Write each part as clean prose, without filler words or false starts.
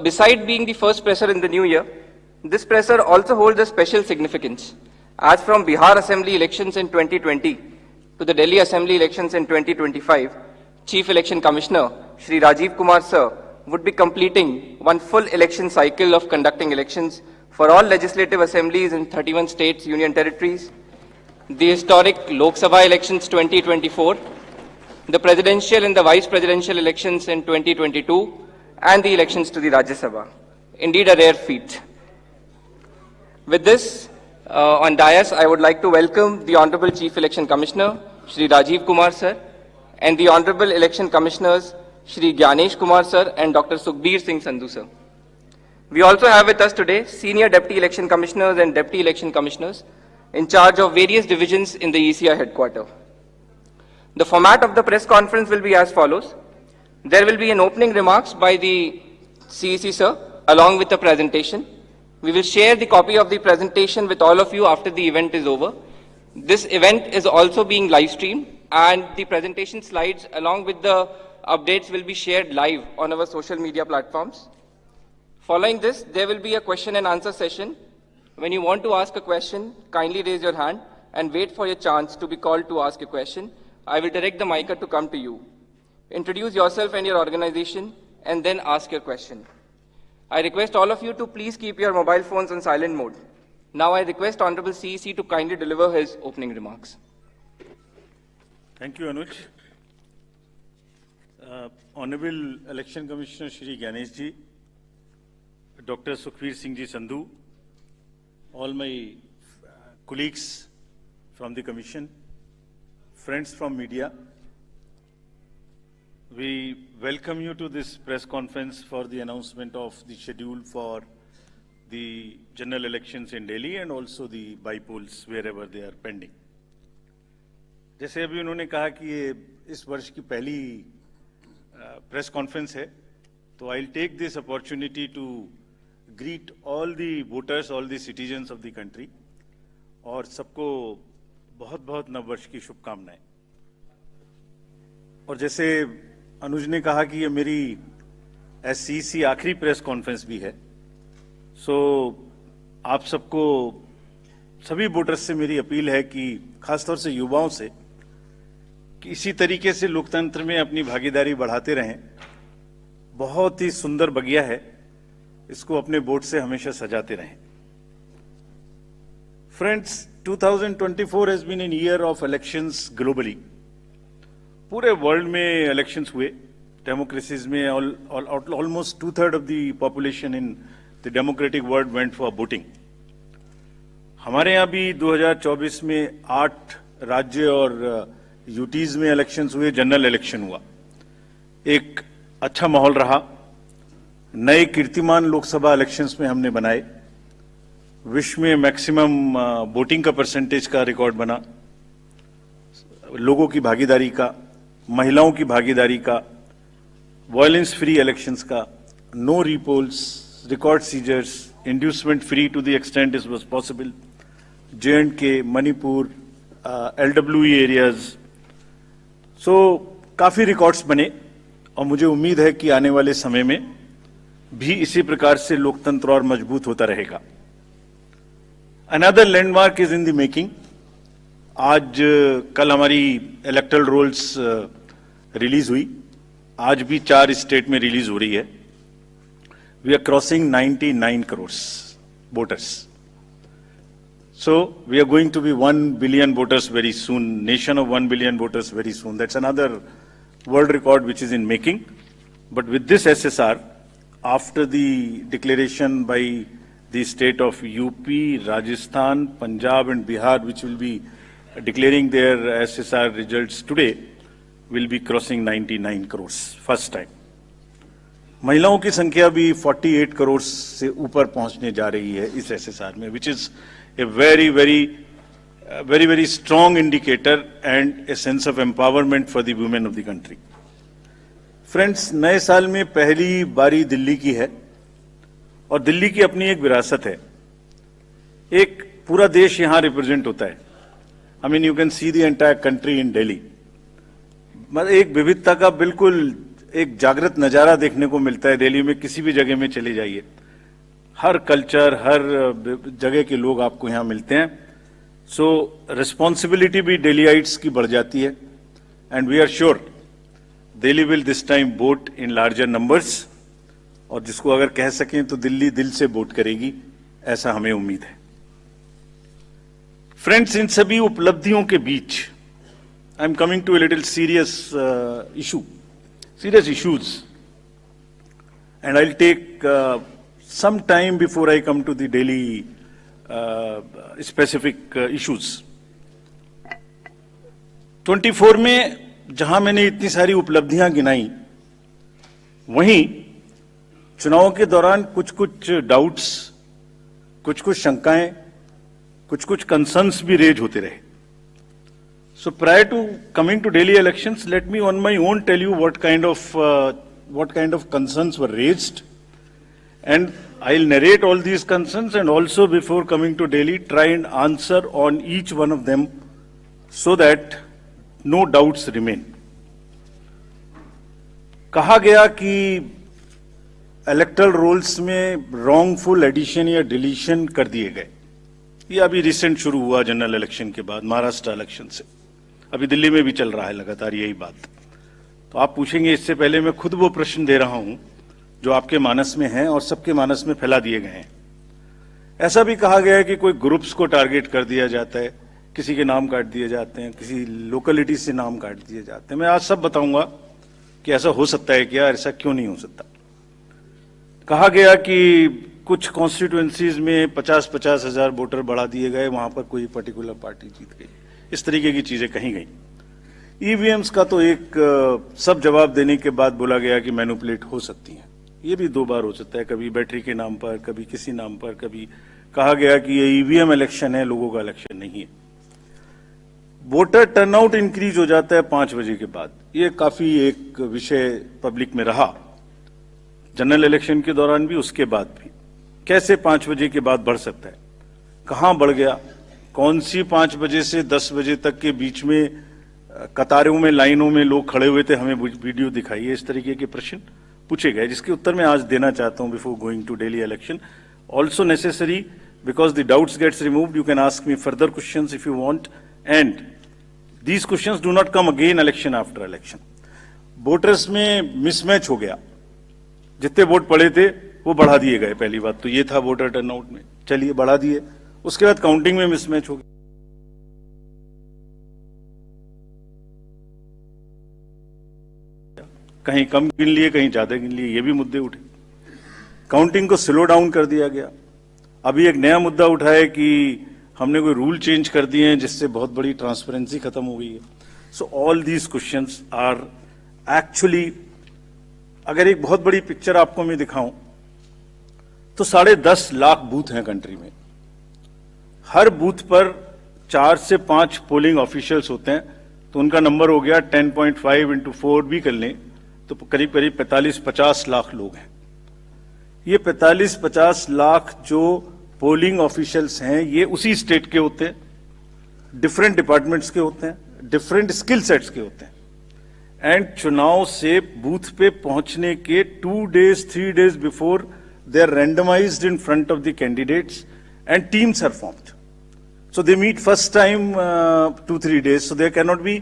Beside being the first presser in the new year, this presser also holds a special significance, as from Bihar Assembly elections in 2020 to the Delhi Assembly elections in 2025, Chief Election Commissioner Shri Rajiv Kumar Sir would be completing one full election cycle of conducting elections for all legislative assemblies in 31 states, union territories, the historic Lok Sabha elections 2024, the presidential and the vice presidential elections in 2022, and the elections to the Rajya Sabha. Indeed, a rare feat. With this, on dais, I would like to welcome the Honorable Chief Election Commissioner, Shri Rajiv Kumar Sir, and the Honorable Election Commissioners, Shri Gyanesh Kumar Sir and Dr. Sukhbir Singh Sandhu Sir. We also have with us today Senior Deputy Election Commissioners and Deputy Election Commissioners in charge of various divisions in the ECI headquarters. The format of the press conference will be as follows. There will be an opening remarks by the CEC Sir along with the presentation. We will share the copy of the presentation with all of you after the event is over. This event is also being live streamed, and the presentation slides along with the updates will be shared live on our social media platforms. Following this, there will be a question and answer session. When you want to ask a question, kindly raise your hand and wait for your chance to be called to ask a question. I will direct the mic to come to you. Introduce yourself and your organization and then ask your question. I request all of you to please keep your mobile phones on silent mode. Now I request Honorable CEC to kindly deliver his opening remarks. Thank you, Anuj. Honorable Election Commissioner Shri Gyanesh Ji, Dr. Sukhbir Singh Ji Sandhu, all my colleagues from the Commission, friends from media, we welcome you to this press conference for the announcement of the schedule for the general elections in Delhi and also the by-polls wherever they are pending. जैसे अभी उन्होंने कहा कि ये इस वर्ष की पहली प्रेस कॉन्फ्रेंस है, तो I will take this opportunity to greet all the voters, all the citizens of the country, और सबको बहुत बहुत नववर्ष की शुभकामनाएं। और जैसे अनुज ने कहा कि ये मेरी एससीसी आखिरी प्रेस कॉन्फ्रेंस भी है, सो आप सबको, सभी वोटर्स से मेरी अपील है कि खासतौर से युवाओं से, कि इसी तरीके से लोकतंत्र में अपनी भागीदारी बढ़ाते रहें। बहुत ही सुंदर बगिया है, इसको अपने वोट से हमेशा सजाते रहें। Friends, 2024 has been an year of elections globally. पूरे वर्ल्ड में इलेक्शंस हुए, डेमोक्रेसीज में almost 2/3 of the population in the democratic world went for voting. हमारे यहाँ भी 2024 में 8 राज्य और यूटीज में इलेक्शंस हुए, जनरल इलेक्शन हुआ। एक अच्छा माहौल रहा। नए कीर्तिमान लोकसभा इलेक्शंस में हमने बनाए। विश्व में मैक्सिमम वोटिंग का परसेंटेज का रिकॉर्ड बना, लोगों की भागीदारी का, महिलाओं की भागीदारी का, वायलेंस फ्री इलेक्शंस का, no repolls, record seizures, inducement free to the extent it was possible, J&K, Manipur, LWE areas. So काफी रिकॉर्ड्स बने, और मुझे उम्मीद है कि आने वाले समय में भी इसी प्रकार से लोकतंत्र और मजबूत होता रहेगा। Another landmark is in the making. आज कल हमारी इलेक्टोरल रोल्स रिलीज हुई, आज भी 4 स्टेट में रिलीज हो रही है। We are crossing 99 crore voters. So we are going to be 1 billion voters very soon, nation of 1 billion voters very soon. That's another world record which is in making. But with this SSR, after the declaration by the state of UP, Rajasthan, Punjab and Bihar, which will be declaring their SSR results today, will be crossing 99 crores, first time. महिलाओं की संख्या भी 48 करोड़ से ऊपर पहुंचने जा रही है इस SSR में, which is a very strong indicator and a sense of empowerment for the women of the country. Friends, नए साल में पहली बारी दिल्ली की है, और दिल्ली की अपनी एक विरासत है। एक पूरा देश यहां रिप्रेजेंट होता है। I mean, you can see the entire country in Delhi. मतलब एक विविधता का बिल्कुल एक जागृत नजारा देखने को मिलता है। दिल्ली में किसी भी जगह में चले जाइए, हर कल्चर, हर जगह के लोग आपको यहाँ मिलते हैं। सो रिस्पॉन्सिबिलिटी भी दिल्लीइट्स की बढ़ जाती है। And we are sure Delhi will this time vote in larger numbers, और जिसको अगर कह सकें तो दिल्ली दिल से वोट करेगी, ऐसा हमें उम्मीद है। फ्रेंड्स, इन सभी उपलब्धियों के बीच I am coming to a little serious issues, and I'll take some time before I come to the Delhi specific issues. 24 में जहां मैंने इतनी सारी उपलब्धियां गिनाई, वहीं चुनाव के दौरान कुछ डाउट्स, कुछ शंकाएं, कुछ कंसर्न्स भी रेज होते रहे। So prior to coming to Delhi elections, let me on my own tell you what kind of concerns were raised, and I'll narrate all these concerns, and also before coming to Delhi, try and answer on each one of them so that no doubts remain. कहा गया कि electoral rolls में wrongful addition या deletion कर दिए गए। ये अभी रिसेंट शुरू हुआ जनरल इलेक्शन के बाद, महाराष्ट्र इलेक्शन से। अभी दिल्ली में भी चल रहा है लगातार यही बात। तो आप पूछेंगे, इससे पहले मैं खुद वो प्रश्न दे रहा हूं जो आपके मानस में हैं और सबके मानस में फैला दिए गए हैं। ऐसा भी कहा गया है कि कोई ग्रुप्स को टारगेट कर दिया जाता है, किसी के नाम काट दिए जाते हैं, किसी लोकेलिटी से नाम काट दिए जाते हैं। मैं आज सब बताऊंगा कि ऐसा हो सकता है क्या, ऐसा क्यों नहीं हो सकता। कहा गया कि कुछ कॉन्स्टिट्यूएंसीज में 50-50 हजार वोटर बढ़ा दिए गए, वहां पर कोई पर्टिकुलर पार्टी जीत गई, इस तरीके की चीजें कही गई। ईवीएम्स का तो एक सब जवाब देने के बाद बोला गया कि मैनिपुलेट हो सकती हैं। ये भी 2 बार हो सकता है, कभी बैटरी के नाम पर, कभी किसी नाम पर, कभी कहा गया कि ये ईवीएम इलेक्शन है, लोगों का इलेक्शन नहीं है। वोटर टर्नआउट इंक्रीज हो जाता है 5 बजे के बाद। ये काफी एक विषय पब्लिक में रहा, जनरल इलेक्शन के दौरान भी, उसके बाद भी। कैसे 5 बजे के बाद बढ़ सकता है, कहां बढ़ गया, कौन सी 5 बजे से 10 बजे तक के बीच में कतारों में, लाइनों में लोग खड़े हुए थे, हमें वीडियो दिखाइए। इस तरीके के प्रश्न पूछे गए, जिसके उत्तर मैं आज देना चाहता हूं before going to Delhi election. Also necessary, because the doubts gets removed, you can ask me further questions if you want, and these questions do not come again election after election. Voters में mismatch हो गया, जितने vote पड़े थे वो बढ़ा दिए गए। पहली बात तो ये था वोटर टर्नआउट में, चलिए बढ़ा दिए। उसके बाद काउंटिंग में मिसमैच हो गया, कहीं कम गिन लिए, कहीं ज्यादा गिन लिए, ये भी मुद्दे उठे। काउंटिंग को स्लो डाउन कर दिया गया। अभी एक नया मुद्दा उठा है कि हमने कोई रूल चेंज कर दिए हैं जिससे बहुत बड़ी ट्रांसपेरेंसी खत्म हो गई है। So all these questions are actually, अगर एक बहुत बड़ी पिक्चर आपको मैं दिखाऊं तो 10.5 लाख बूथ हैं कंट्री में। हर बूथ पर 4 से 5 पोलिंग ऑफिशियल्स होते हैं, तो उनका नंबर हो गया 10.5 into 4 भी कर लें तो करीब 45-50 लाख लोग हैं। ये 45-50 लाख जो पोलिंग ऑफिशियल्स हैं, ये उसी स्टेट के होते हैं, डिफरेंट डिपार्टमेंट्स के होते हैं, डिफरेंट स्किल सेट्स के होते हैं। एंड चुनाव से बूथ पे पहुंचने के 2 days 3 days before they are randomized in front of the candidates and teams are formed. So they meet first time 2-3 days. So there cannot be,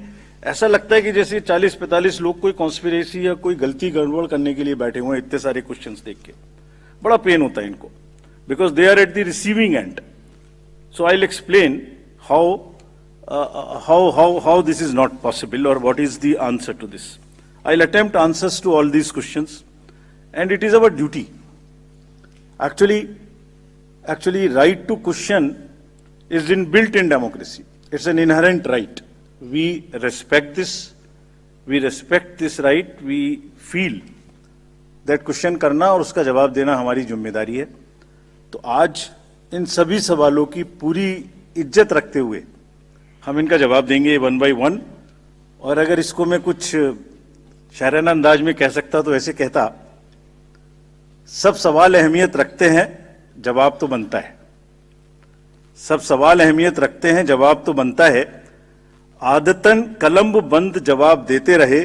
ऐसा लगता है कि जैसे 40-45 लोग कोई कॉन्स्पिरेसी या कोई गलती गड़बड़ करने के लिए बैठे हुए हैं। इतने सारे क्वेश्चंस देख के बड़ा पेन होता है इनको, because they are at the receiving end. So I will explain how this is not possible or what is the answer to this. I'll attempt answers to all these questions, and it is our duty. Actually, right to question is inbuilt in democracy. It's an inherent right. We respect this. We respect this right. We feel that question करना और उसका जवाब देना हमारी जिम्मेदारी है। तो आज इन सभी सवालों की पूरी इज्जत रखते हुए हम इनका जवाब देंगे 1 by 1। और अगर इसको मैं कुछ शायराना अंदाज में कह सकता तो ऐसे कहता, सब सवाल अहमियत रखते हैं, जवाब तो बनता है। सब सवाल अहमियत रखते हैं, जवाब तो बनता है। आदतन कलम बंद जवाब देते रहे,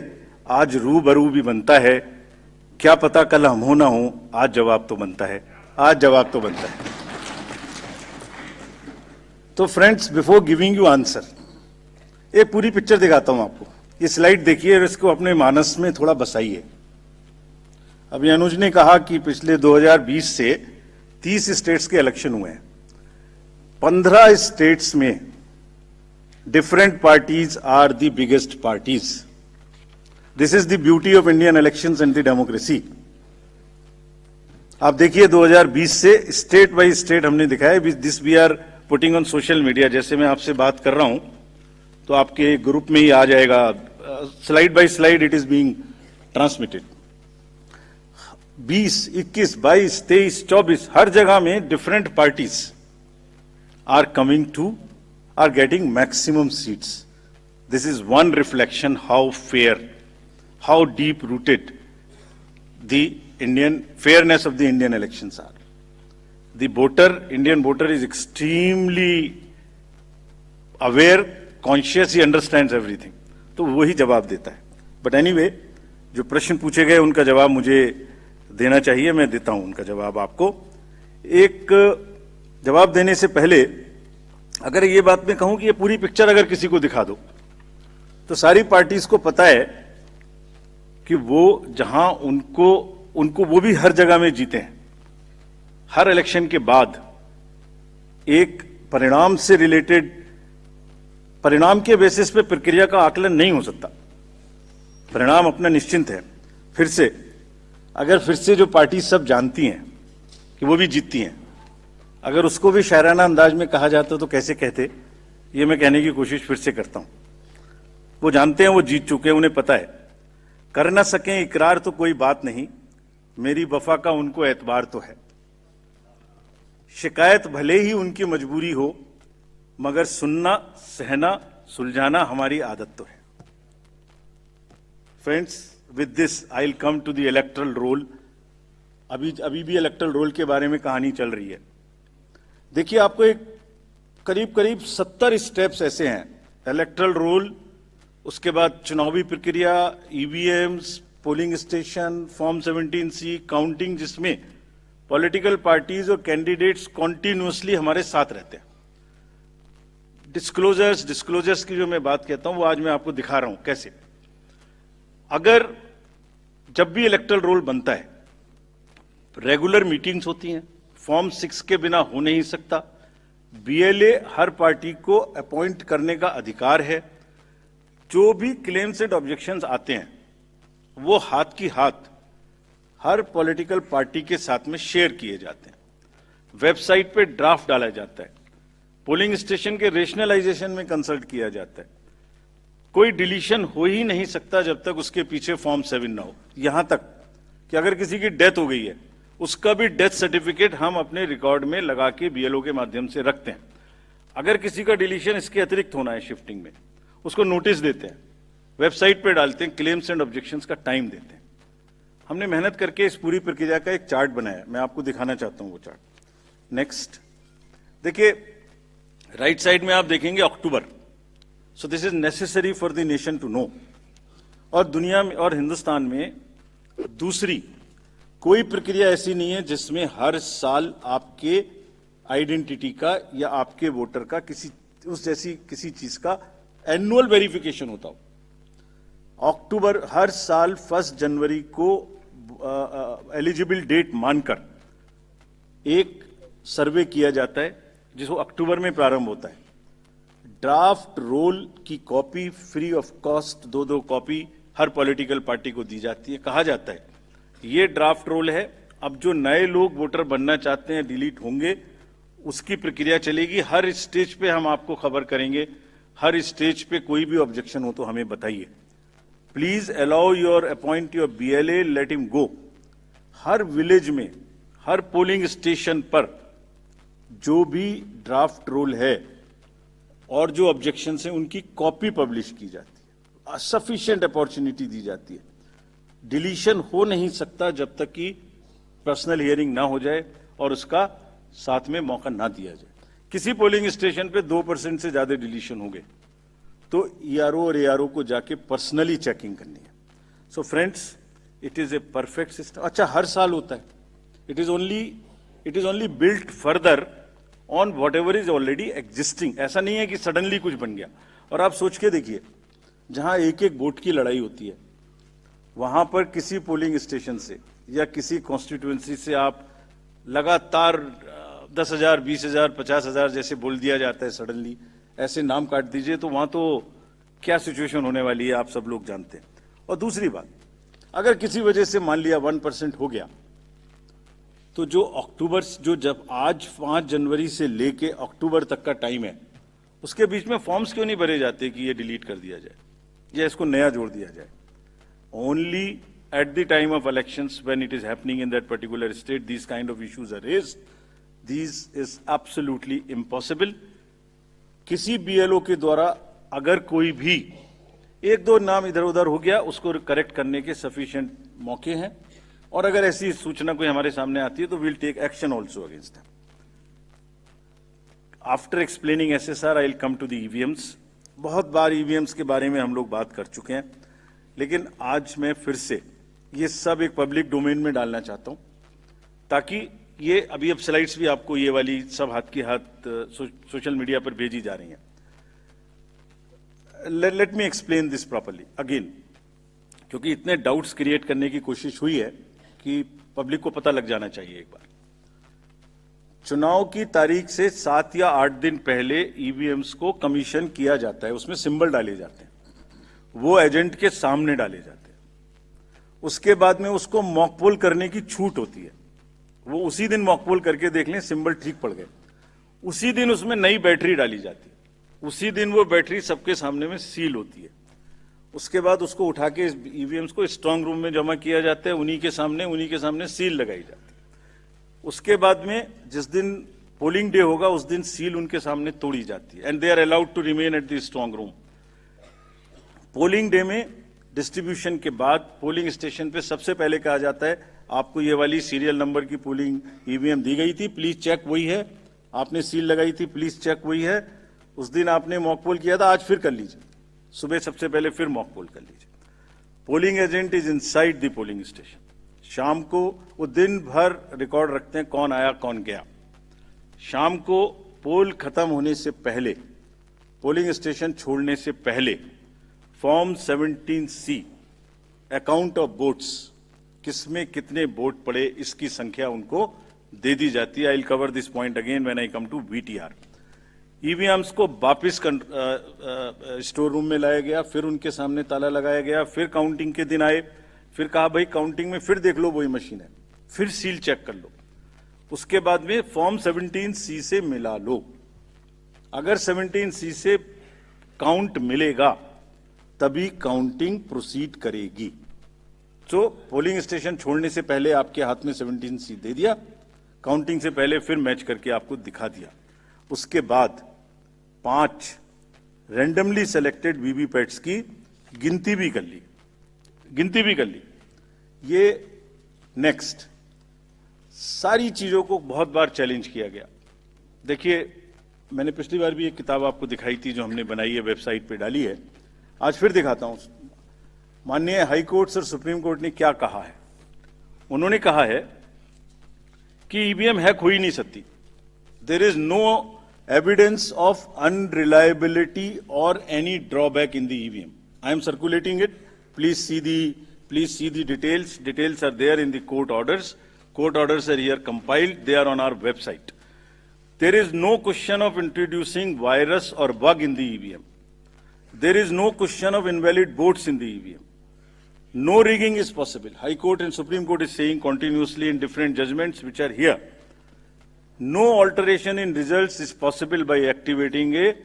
आज रूबरू भी बनता है, क्या पता कल हम हो ना हो, आज जवाब तो बनता है, आज जवाब तो बनता है। तो friends, before giving you answer, एक पूरी पिक्चर दिखाता हूं आपको। ये स्लाइड देखिए और इसको अपने मानस में थोड़ा बसाइए। अभी अनुज ने कहा कि पिछले 2020 से 30 स्टेट्स के इलेक्शन हुए हैं। 15 स्टेट्स में different parties are the biggest parties. This is the beauty of Indian elections and the democracy. आप देखिए 2020 से स्टेट बाय स्टेट हमने दिखाया। This we are putting on social media. जैसे मैं आपसे बात कर रहा हूं तो आपके ग्रुप में ही आ जाएगा, slide by slide it is being transmitted. 20, 21, 22, 23, 24 हर जगह में different parties are coming to, are getting maximum seats. This is one reflection how fair, how deep rooted the Indian fairness of the Indian elections are. The voter, Indian voter is extremely aware, conscious, he understands everything. तो वही जवाब देता है। But anyway, जो प्रश्न पूछे गए उनका जवाब मुझे देना चाहिए, मैं देता हूं उनका जवाब आपको। एक जवाब देने से पहले अगर ये बात मैं कहूं कि ये पूरी पिक्चर अगर किसी को दिखा दो तो सारी पार्टीज को पता है कि वो जहां उनको वो भी हर जगह में जीते हैं। हर इलेक्शन के बाद एक परिणाम से रिलेटेड, परिणाम के बेसिस पे प्रक्रिया का आकलन नहीं हो सकता। परिणाम अपना निश्चिंत है। फिर से जो पार्टी सब जानती हैं कि वो भी जीतती हैं, अगर उसको भी शायराना अंदाज में कहा जाता तो कैसे कहते, ये मैं कहने की कोशिश फिर से करता हूं। वो जानते हैं वो जीत चुके हैं, उन्हें पता है। कर न सकें इकरार तो कोई बात नहीं, मेरी वफा का उनको एतबार तो है। शिकायत भले ही उनकी मजबूरी हो, मगर सुनना, सहना, सुलझाना हमारी आदत तो है। Friends, with this I will come to the electoral roll. अभी भी इलेक्टरल रोल के बारे में कहानी चल रही है। देखिए, आपको एक करीब 70 स्टेप्स ऐसे हैं। इलेक्टरल रोल, उसके बाद चुनावी प्रक्रिया, EVMs, polling station, form 17C, counting, जिसमें पॉलिटिकल पार्टीज और कैंडिडेट्स कॉन्टिन्यूअसली हमारे साथ रहते हैं। डिस्क्लोजर्स की जो मैं बात कहता हूं वो आज मैं आपको दिखा रहा हूं कैसे। अगर जब भी इलेक्टरल रोल बनता है, रेगुलर मीटिंग्स होती हैं, फॉर्म 6 के बिना हो नहीं सकता। बीएलए हर पार्टी को अपॉइंट करने का अधिकार है। जो भी क्लेम्स एंड ऑब्जेक्शंस आते हैं वो हाथ की हाथ हर पॉलिटिकल पार्टी के साथ में शेयर किए जाते हैं। वेबसाइट पे ड्राफ्ट डाला जाता है। पोलिंग स्टेशन के रेशनलाइजेशन में कंसल्ट किया जाता है। कोई डिलीशन हो ही नहीं सकता जब तक उसके पीछे फॉर्म 7 ना हो। यहां तक कि अगर किसी की डेथ हो गई है, उसका भी डेथ सर्टिफिकेट हम अपने रिकॉर्ड में लगा के बीएलओ के माध्यम से रखते हैं। अगर किसी का डिलीशन इसके अतिरिक्त होना है शिफ्टिंग में, उसको नोटिस देते हैं, वेबसाइट पे डालते हैं, क्लेम्स एंड ऑब्जेक्शंस का टाइम देते हैं। हमने मेहनत करके इस पूरी प्रक्रिया का एक चार्ट बनाया, मैं आपको दिखाना चाहता हूं वो चार्ट। नेक्स्ट देखिए, राइट साइड में आप देखेंगे October. So this is necessary for the nation to know. और दुनिया में और हिंदुस्तान में दूसरी कोई प्रक्रिया ऐसी नहीं है जिसमें हर साल आपके आइडेंटिटी का या आपके वोटर का किसी चीज का एनुअल वेरिफिकेशन होता हो। अक्टूबर हर साल 1 जनवरी को एलिजिबल डेट मानकर एक सर्वे किया जाता है जिसको अक्टूबर में प्रारंभ होता है। ड्राफ्ट रोल की copy free of cost 2 copy her political party को दी जाती है। कहा जाता है ये ड्राफ्ट रोल है, अब जो नए लोग वोटर बनना चाहते हैं डिलीट होंगे, उसकी प्रक्रिया चलेगी। हर स्टेज पे हम आपको खबर करेंगे। हर स्टेज पे कोई भी ऑब्जेक्शन हो तो हमें बताइए। Please allow your appoint your BLA, let him go. हर विलेज में, हर पोलिंग स्टेशन पर जो भी ड्राफ्ट रोल है और जो ऑब्जेक्शन है उनकी कॉपी पब्लिश की जाती है। सफिशिएंट अपॉर्चुनिटी दी जाती है। डिलीशन हो नहीं सकता जब तक कि पर्सनल हियरिंग ना हो जाए और उसका साथ में मौका ना दिया जाए। किसी पोलिंग स्टेशन पे 2% से ज्यादा डिलीशन हो गए तो ईआरओ और एआरओ को जाके पर्सनली चेकिंग करनी है। So friends, it is a perfect system. अच्छा, हर साल होता है. It is only built further on whatever is already existing. ऐसा नहीं है कि suddenly कुछ बन गया. और आप सोच के देखिए, जहां एक एक वोट की लड़ाई होती है, वहां पर किसी पोलिंग स्टेशन से या किसी कॉन्स्टिट्यूएंसी से आप लगातार 10,000, 20,000, 50,000 जैसे बोल दिया जाता है सडनली, ऐसे नाम काट दीजिए, तो वहां तो क्या सिचुएशन होने वाली है आप सब लोग जानते हैं. और दूसरी बात, अगर किसी वजह से मान लिया 1% हो गया, तो जो जब आज 5 जनवरी से लेके अक्टूबर तक का टाइम है, उसके बीच में फॉर्म्स क्यों नहीं भरे जाते कि ये डिलीट कर दिया जाए या इसको नया जोड़ दिया जाए. Only at the time of elections, when it is happening in that particular state, these kind of issues are raised. This is absolutely impossible. किसी BLO के द्वारा अगर कोई भी एक दो नाम इधर उधर हो गया, उसको करेक्ट करने के सफिशिएंट मौके हैं, और अगर ऐसी सूचना कोई हमारे सामने आती है तो we'll take action also against them. After explaining SSR, I'll come to the EVMs. बहुत बार EVMs के बारे में हम लोग बात कर चुके हैं, लेकिन आज मैं फिर से ये सब एक पब्लिक डोमेन में डालना चाहता हूं, ताकि ये अभी अब स्लाइड्स भी आपको ये वाली सब हाथ की हाथ सोशल मीडिया पर भेजी जा रही हैं. Late me explain this properly again, क्योंकि इतने डाउट्स क्रिएट करने की कोशिश हुई है कि पब्लिक को पता लग जाना चाहिए. एक बार चुनाव की तारीख से 7 या 8 दिन पहले ईवीएम्स को कमीशन किया जाता है, उसमें सिंबल डाले जाते हैं, वो एजेंट के सामने डाले जाते हैं. उसके बाद में उसको मॉकपोल करने की छूट होती है. वो उसी दिन मॉकपोल करके देख लें सिंबल ठीक पड़ गए, उसी दिन उसमें नई बैटरी डाली जाती है, उसी दिन वो बैटरी सबके सामने में सील होती है. उसके बाद उसको उठा के ईवीएम्स को स्ट्रांग रूम में जमा किया जाता है, उन्हीं के सामने सील लगाई जाती है. उसके बाद में जिस दिन पोलिंग डे होगा उस दिन सील उनके सामने तोड़ी जाती है, and they are allowed to remain at the strong room. Polling day में डिस्ट्रीब्यूशन के बाद पोलिंग स्टेशन पे सबसे पहले कहा जाता है, आपको ये वाली सीरियल नंबर की पोलिंग ईवीएम दी गई थी, प्लीज चेक वही है. आपने सील लगाई थी, प्लीज चेक वही है. उस दिन आपने मॉक पोल किया था, आज फिर कर लीजिए. सुबह सबसे पहले फिर मॉक पोल कर लीजिए. Polling agent is inside the polling station. शाम को वो दिन भर रिकॉर्ड रखते हैं कौन आया कौन गया. शाम को पोल खत्म होने से पहले, पोलिंग स्टेशन छोड़ने से पहले, form 17C account of votes, किसमें कितने वोट पड़े इसकी संख्या उनको दे दी जाती है. I will cover this point again when I come to VTR. EVMs को वापिस स्टोर रूम में लाया गया, फिर उनके सामने ताला लगाया गया, फिर काउंटिंग के दिन आए, फिर कहा भाई काउंटिंग में फिर देख लो वही मशीन है, फिर सील चेक कर लो. उसके बाद में फॉर्म 17C से मिला लो. अगर 17C से काउंट मिलेगा तभी काउंटिंग प्रोसीड करेगी. तो पोलिंग स्टेशन छोड़ने से पहले आपके हाथ में 17C दे दिया, काउंटिंग से पहले फिर मैच करके आपको दिखा दिया. उसके बाद 5 रैंडमली सेलेक्टेड वीवीपैट्स की गिनती भी कर ली. ये नेक्स्ट सारी चीजों को बहुत बार चैलेंज किया गया. देखिए, मैंने पिछली बार भी एक किताब आपको दिखाई थी जो हमने बनाई है, वेबसाइट पे डाली है, आज फिर दिखाता हूं. माननीय हाई कोर्ट्स और सुप्रीम कोर्ट ने क्या कहा है. उन्होंने कहा है कि ईवीएम हैक हो ही नहीं सकती. There is no evidence of unreliability और any drawback in the EVM. I am circulating it. Please see the details. Details are there in the court orders. Court orders are here compiled. They are on our website. There is no question of introducing virus or bug in the EVM. There is no question of invalid votes in the EVM. No rigging is possible. High Court and Supreme Court is saying continuously in different judgments which are here. No alteration in results is possible by activating a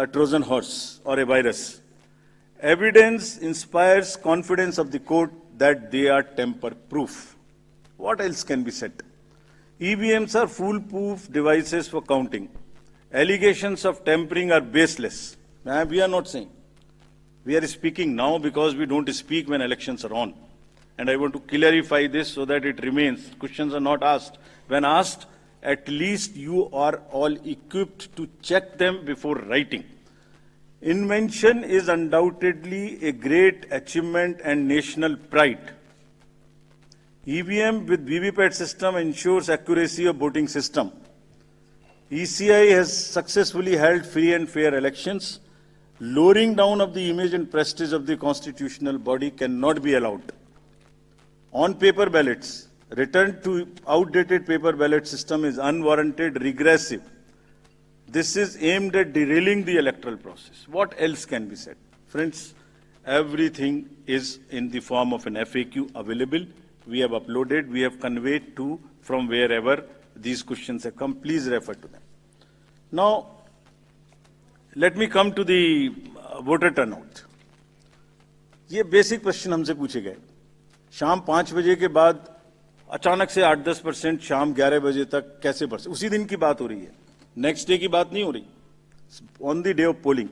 Trojan horse or a virus. Evidence inspires confidence of the court that they are tamper-proof. What else can be said? EVMs are foolproof devices for counting. Allegations of tampering are baseless. We are not saying. We are speaking now because we don't speak when elections are on. And I want to clarify this so that it remains. Questions are not asked. When asked, at least you are all equipped to check them before writing. Invention is undoubtedly a great achievement and national pride. EVM with VVPAT system ensures accuracy of voting system. ECI has successfully held free and fair elections. Lowering down of the image and prestige of the constitutional body cannot be allowed. On paper ballots, return to outdated paper ballot system is unwarranted, regressive. This is aimed at derailing the electoral process. What else can be said? Friends, everything is in the form of an FAQ available. We have uploaded, we have conveyed to from wherever these questions have come. Please refer to them. Now, let me come to the voter turnout. ये basic question हमसे पूछे गए. शाम 5 बजे के बाद अचानक से 8-10% शाम 11 बजे तक कैसे बढ़ सकते? उसी दिन की बात हो रही है, नेक्स्ट डे की बात नहीं हो रही. On the day of polling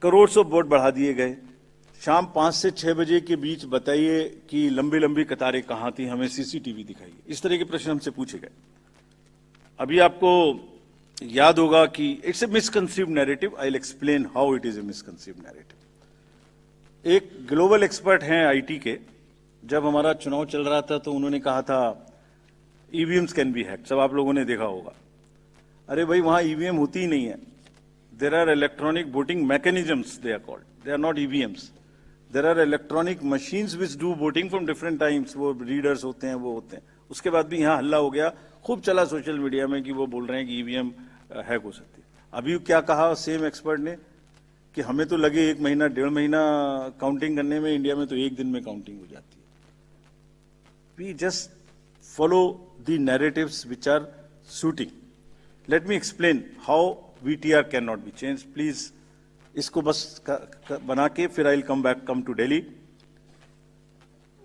crore of vote बढ़ा दिए गए. शाम 5 से 6 बजे के बीच बताइए कि लंबी लंबी कतारें कहां थी, हमें सीसीटीवी दिखाइए. इस तरह के प्रश्न हमसे पूछे गए. अभी आपको याद होगा कि it's a misconceived narrative. I will explain how it is a misconceived narrative. एक ग्लोबल एक्सपर्ट हैं आईटी के, जब हमारा चुनाव चल रहा था तो उन्होंने कहा था ईवीएम्स कैन बी हैक्ड. सब आप लोगों ने देखा होगा. अरे भाई, वहां ईवीएम होती ही नहीं है. There are electronic voting mechanisms, they are called, they are not EVMs. There are electronic machines which do voting from different times. वो रीडर्स होते हैं, वो होते हैं. उसके बाद भी यहाँ हल्ला हो गया, खूब चला सोशल मीडिया में कि वो बोल रहे हैं कि ईवीएम हैक हो सकती है. अभी क्या कहा सेम एक्सपर्ट ने कि हमें तो लगे 1 महीना 1.5 महीना काउंटिंग करने में, इंडिया में तो 1 दिन में काउंटिंग हो जाती है. We just follow the narratives which are suiting. Let me explain how VTR can not be change. प्लीज इसको बस बना के फिर I will come to Delhi.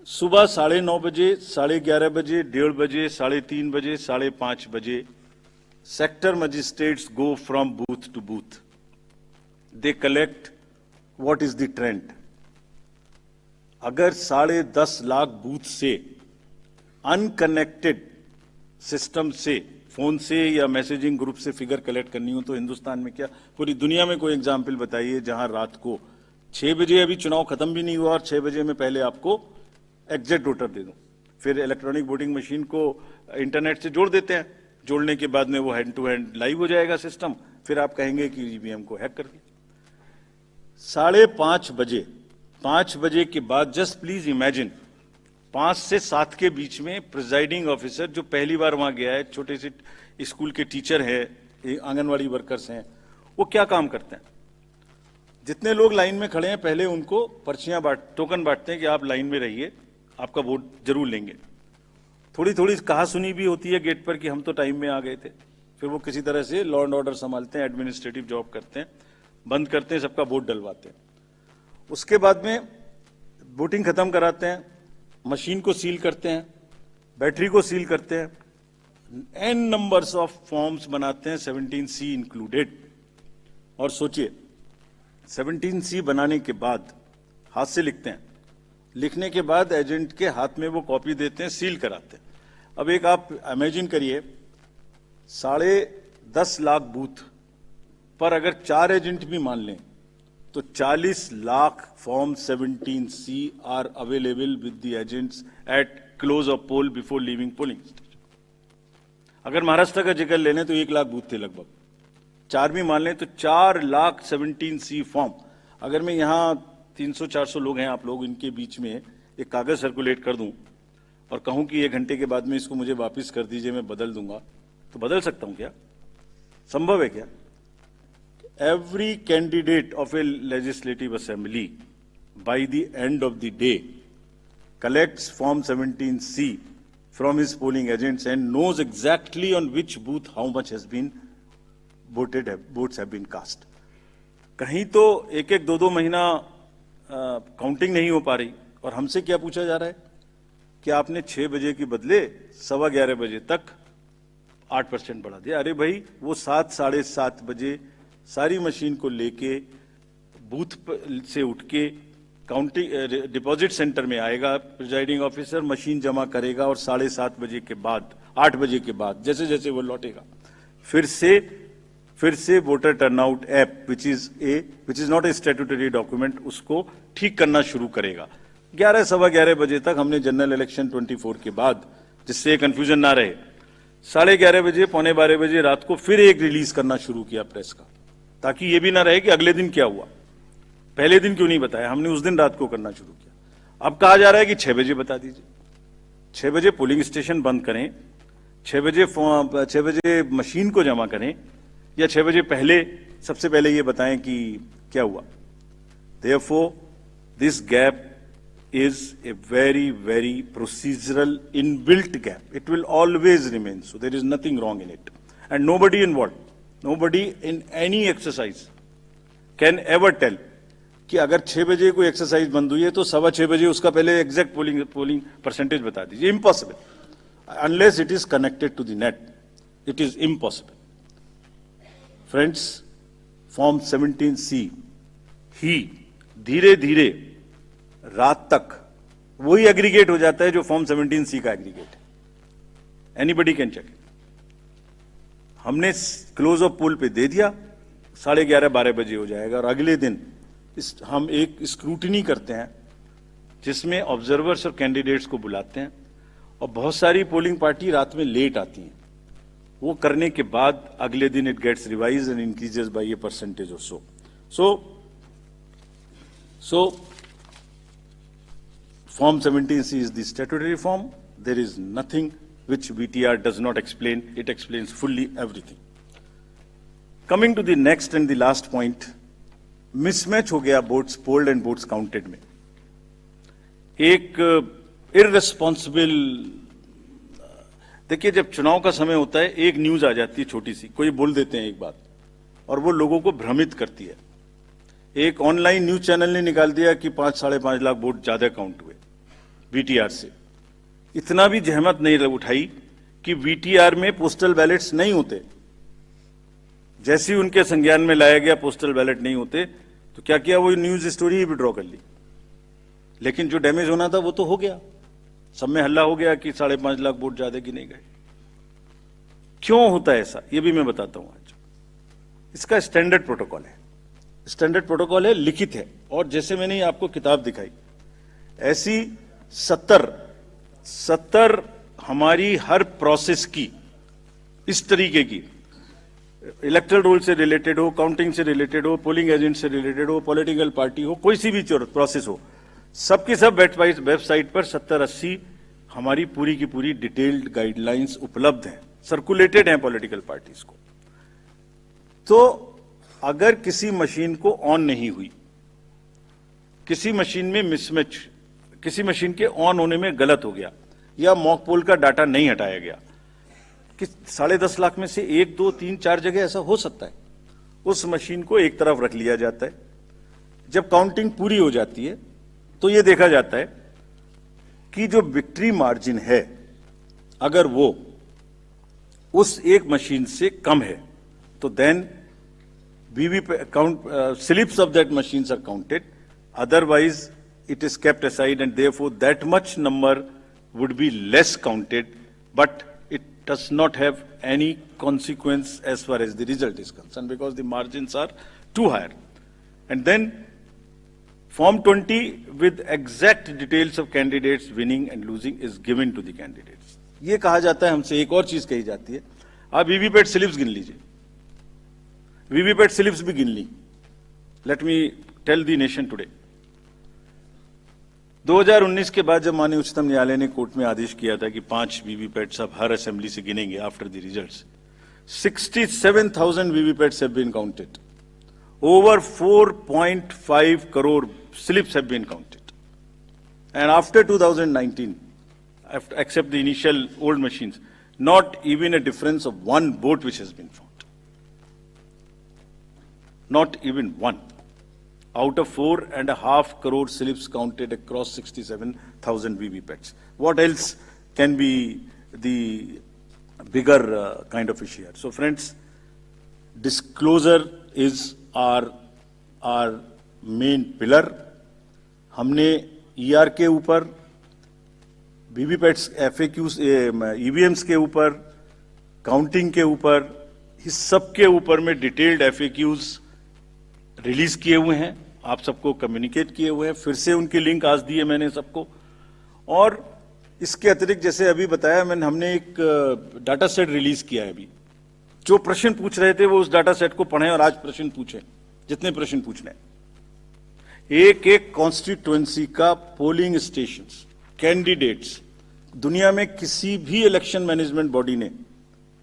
सुबह 9:30 बजे, 11:30 बजे, 1:30 बजे, 3:30 बजे, 5:30 बजे sector magistrates go from booth to booth. They collect what is the trend. अगर 10.5 लाख बूथ से अनकनेक्टेड सिस्टम से, फोन से या मैसेजिंग ग्रुप से फिगर कलेक्ट करनी हो तो हिंदुस्तान में क्या, पूरी दुनिया में कोई एग्जाम्पल बताइए जहां रात को 6 बजे, अभी चुनाव खत्म भी नहीं हुआ और 6 बजे में पहले आपको एग्जैक्ट वोटर दे दूं. फिर इलेक्ट्रॉनिक वोटिंग मशीन को इंटरनेट से जोड़ देते हैं. जोड़ने के बाद में वो हैंड टू हैंड लाइव हो जाएगा सिस्टम. फिर आप कहेंगे कि ईवीएम को हैक कर दिया. 5:30 बजे, 5 बजे के बाद जस्ट प्लीज इमेजिन 5 से 7 के बीच में प्रिजाइडिंग ऑफिसर जो पहली बार वहां गया है, छोटे से स्कूल के टीचर है, आंगनवाड़ी वर्कर्स हैं, वो क्या काम करते हैं? जितने लोग लाइन में खड़े हैं पहले उनको पर्चियां टोकन बांटते हैं कि आप लाइन में रहिए, आपका वोट जरूर लेंगे. थोड़ी थोड़ी कहा सुनी भी होती है गेट पर कि हम तो टाइम में आ गए थे. फिर वो किसी तरह से लॉ एंड ऑर्डर संभालते हैं, एडमिनिस्ट्रेटिव जॉब करते हैं, बंद करते हैं, सबका वोट डलवाते हैं. उसके बाद में वोटिंग खत्म कराते हैं, मशीन को सील करते हैं, बैटरी को सील करते हैं, एन नंबर्स ऑफ फॉर्म्स बनाते हैं, 17C इंक्लूडेड. और सोचिए 17C बनाने के बाद हाथ से लिखते हैं, लिखने के बाद एजेंट के हाथ में वो कॉपी देते हैं, सील कराते हैं. अब एक आप इमेजिन करिए 10.5 लाख बूथ पर अगर 4 एजेंट भी मान लें तो 40 lakh form 17C are available with the agents at close of poll before leaving polling station. अगर महाराष्ट्र का जिक्र ले लें तो 1 लाख बूथ थे लगभग. 4 भी मान लें तो 4 लाख 17C फॉर्म. अगर मैं यहां 300-400 लोग हैं आप लोग, इनके बीच में एक कागज सर्कुलेट कर दूं और कहूं कि 1 घंटे के बाद में इसको मुझे वापस कर दीजिए, मैं बदल दूंगा, तो बदल सकता हूं क्या? संभव है क्या? Every candidate of a legislative assembly by the end of the day collects form 17C from his polling agents and knows exactly on which booth how much has been voted, votes have been cast. कहीं तो 1-1, 2-2 महीना counting नहीं हो पा रही और हमसे क्या पूछा जा रहा है कि आपने 6 बजे के बदले 11:15 बजे तक 8% बढ़ा दिया. अरे भाई, वो 7-7:30 बजे सारी मशीन को लेके बूथ से उठ के काउंटिंग डिपॉजिट सेंटर में आएगा, प्रिजाइडिंग ऑफिसर मशीन जमा करेगा और 7:30 बजे के बाद, 8 बजे के बाद जैसे जैसे वो लौटेगा फिर से फिर से voter turnout app which is not a statutory document उसको ठीक करना शुरू करेगा। 11 सवा 11 बजे तक हमने जनरल इलेक्शन 24 के बाद, जिससे कंफ्यूजन ना रहे, 11:30 बजे 11:45 बजे रात को फिर एक रिलीज करना शुरू किया प्रेस का, ताकि ये भी ना रहे कि अगले दिन क्या हुआ, पहले दिन क्यों नहीं बताया। हमने उस दिन रात को करना शुरू किया। अब कहा जा रहा है कि 6 बजे बता दीजिए, 6 बजे पोलिंग स्टेशन बंद करें, 6 बजे मशीन को जमा करें, या 6 बजे पहले सबसे पहले ये बताएं कि क्या हुआ। Therefore, this gap is a very, very procedural inbuilt gap. It will always remain. So there is nothing wrong in it. And nobody involved, nobody in any exercise can ever tell कि अगर 6 बजे कोई exercise बंद हुई है तो 6:15 बजे उसका पहले एग्जैक्ट पोलिंग परसेंटेज बता दीजिए। Impossible, unless it is connected to the net, it is impossible. Friends, form 17C ही धीरे धीरे रात तक वही एग्रीगेट हो जाता है जो फॉर्म 17C का एग्रीगेट है। Anybody can check. हमने क्लोज ऑफ पोल पे दे दिया, 11:30-12 बजे हो जाएगा, और अगले दिन हम एक स्क्रूटिनी करते हैं जिसमें ऑब्जर्वर्स और कैंडिडेट्स को बुलाते हैं, और बहुत सारी पोलिंग पार्टी रात में लेट आती हैं। वो करने के बाद अगले दिन it gets revise and increases by a percentage और so form 17C is the statutory form. There is nothing which VTR does not explain. It explains fully everything. Coming to the next and the last point, mismatch हो गया votes polled and votes counted में। एक irresponsible, देखिए जब चुनाव का समय होता है एक न्यूज आ जाती है छोटी सी, कोई बोल देते हैं एक बात और वो लोगों को भ्रमित करती है। एक ऑनलाइन न्यूज चैनल ने निकाल दिया कि 5-5.5 लाख वोट ज्यादा काउंट हुए वीटीआर से। इतना भी जहमत नहीं उठाई कि वीटीआर में पोस्टल बैलेट्स नहीं होते। जैसे ही उनके संज्ञान में लाया गया पोस्टल बैलेट नहीं होते, तो क्या किया, वो न्यूज स्टोरी ही विड्रॉ कर ली। लेकिन जो डैमेज होना था वो तो हो गया, सब में हल्ला हो गया कि 5.5 लाख वोट ज्यादा गिने गए। क्यों होता है ऐसा, ये भी मैं बताता हूं आज। इसका स्टैंडर्ड प्रोटोकॉल है, स्टैंडर्ड प्रोटोकॉल है, लिखित है, और जैसे मैंने आपको किताब दिखाई ऐसी 70 हमारी हर प्रोसेस की इस तरीके की, इलेक्टोरल रोल से रिलेटेड हो, काउंटिंग से रिलेटेड हो, पोलिंग एजेंट से रिलेटेड हो, पॉलिटिकल पार्टी हो, कोई सी भी प्रोसेस हो, सबकी सब वेबसाइट पर 70-80 हमारी पूरी की पूरी डिटेल्ड गाइडलाइंस उपलब्ध हैं, सर्कुलेटेड हैं पॉलिटिकल पार्टीज को। तो अगर किसी मशीन को ऑन नहीं हुई, किसी मशीन में मिसमैच, किसी मशीन के ऑन होने में गलत हो गया, या मॉक पोल का डाटा नहीं हटाया गया, कि 10.5 लाख में से 1, 2, 3, 4 जगह ऐसा हो सकता है, उस मशीन को एक तरफ रख लिया जाता है। जब काउंटिंग पूरी हो जाती है तो यह देखा जाता है कि जो विक्ट्री मार्जिन है अगर वो उस एक मशीन से कम है, तो then slips of that machines are counted. Otherwise, it is kept aside, and therefore that much number would be less counted, but it does not have any consequence as far as the result is concerned, because the margins are too high. And then Form 20 with exact details of candidates winning and losing is given to the candidates. ये कहा जाता है हमसे, एक और चीज कही जाती है, आप वीवीपैट स्लिप्स गिन लीजिए, वीवीपैट स्लिप्स भी गिन ली। Let me tell the nation today, 2019 के बाद जब माननीय उच्चतम न्यायालय ने कोर्ट में आदेश किया था कि 5 वीवीपैट सब हर असेंबली से गिनेंगे after the results, 67,000 VVPATs have been counted, over 4.5 crore slips have been counted, and after 2019, except the initial old machines, not even a difference of 1 vote which has been found. Not even one. Out of 4.5 crore slips counted across 67,000 VVPATs. What else can be the bigger kind of issue here? So friends, disclosure is our main pillar. हमने ER के ऊपर, VVPATs, FAQs, EVMs के ऊपर, counting के ऊपर, इस सब के ऊपर में डिटेल्ड FAQs रिलीज किए हुए हैं, आप सबको कम्युनिकेट किए हुए हैं, फिर से उनके लिंक आज दिए मैंने सबको। और इसके अतिरिक्त जैसे अभी बताया मैंने, हमने एक डाटा सेट रिलीज किया है अभी। जो प्रश्न पूछ रहे थे वो उस डाटा सेट को पढ़ें और आज प्रश्न पूछें, जितने प्रश्न पूछने हैं। एक एक कॉन्स्टिट्यूएंसी का पोलिंग स्टेशंस, कैंडिडेट्स, दुनिया में किसी भी इलेक्शन मैनेजमेंट बॉडी ने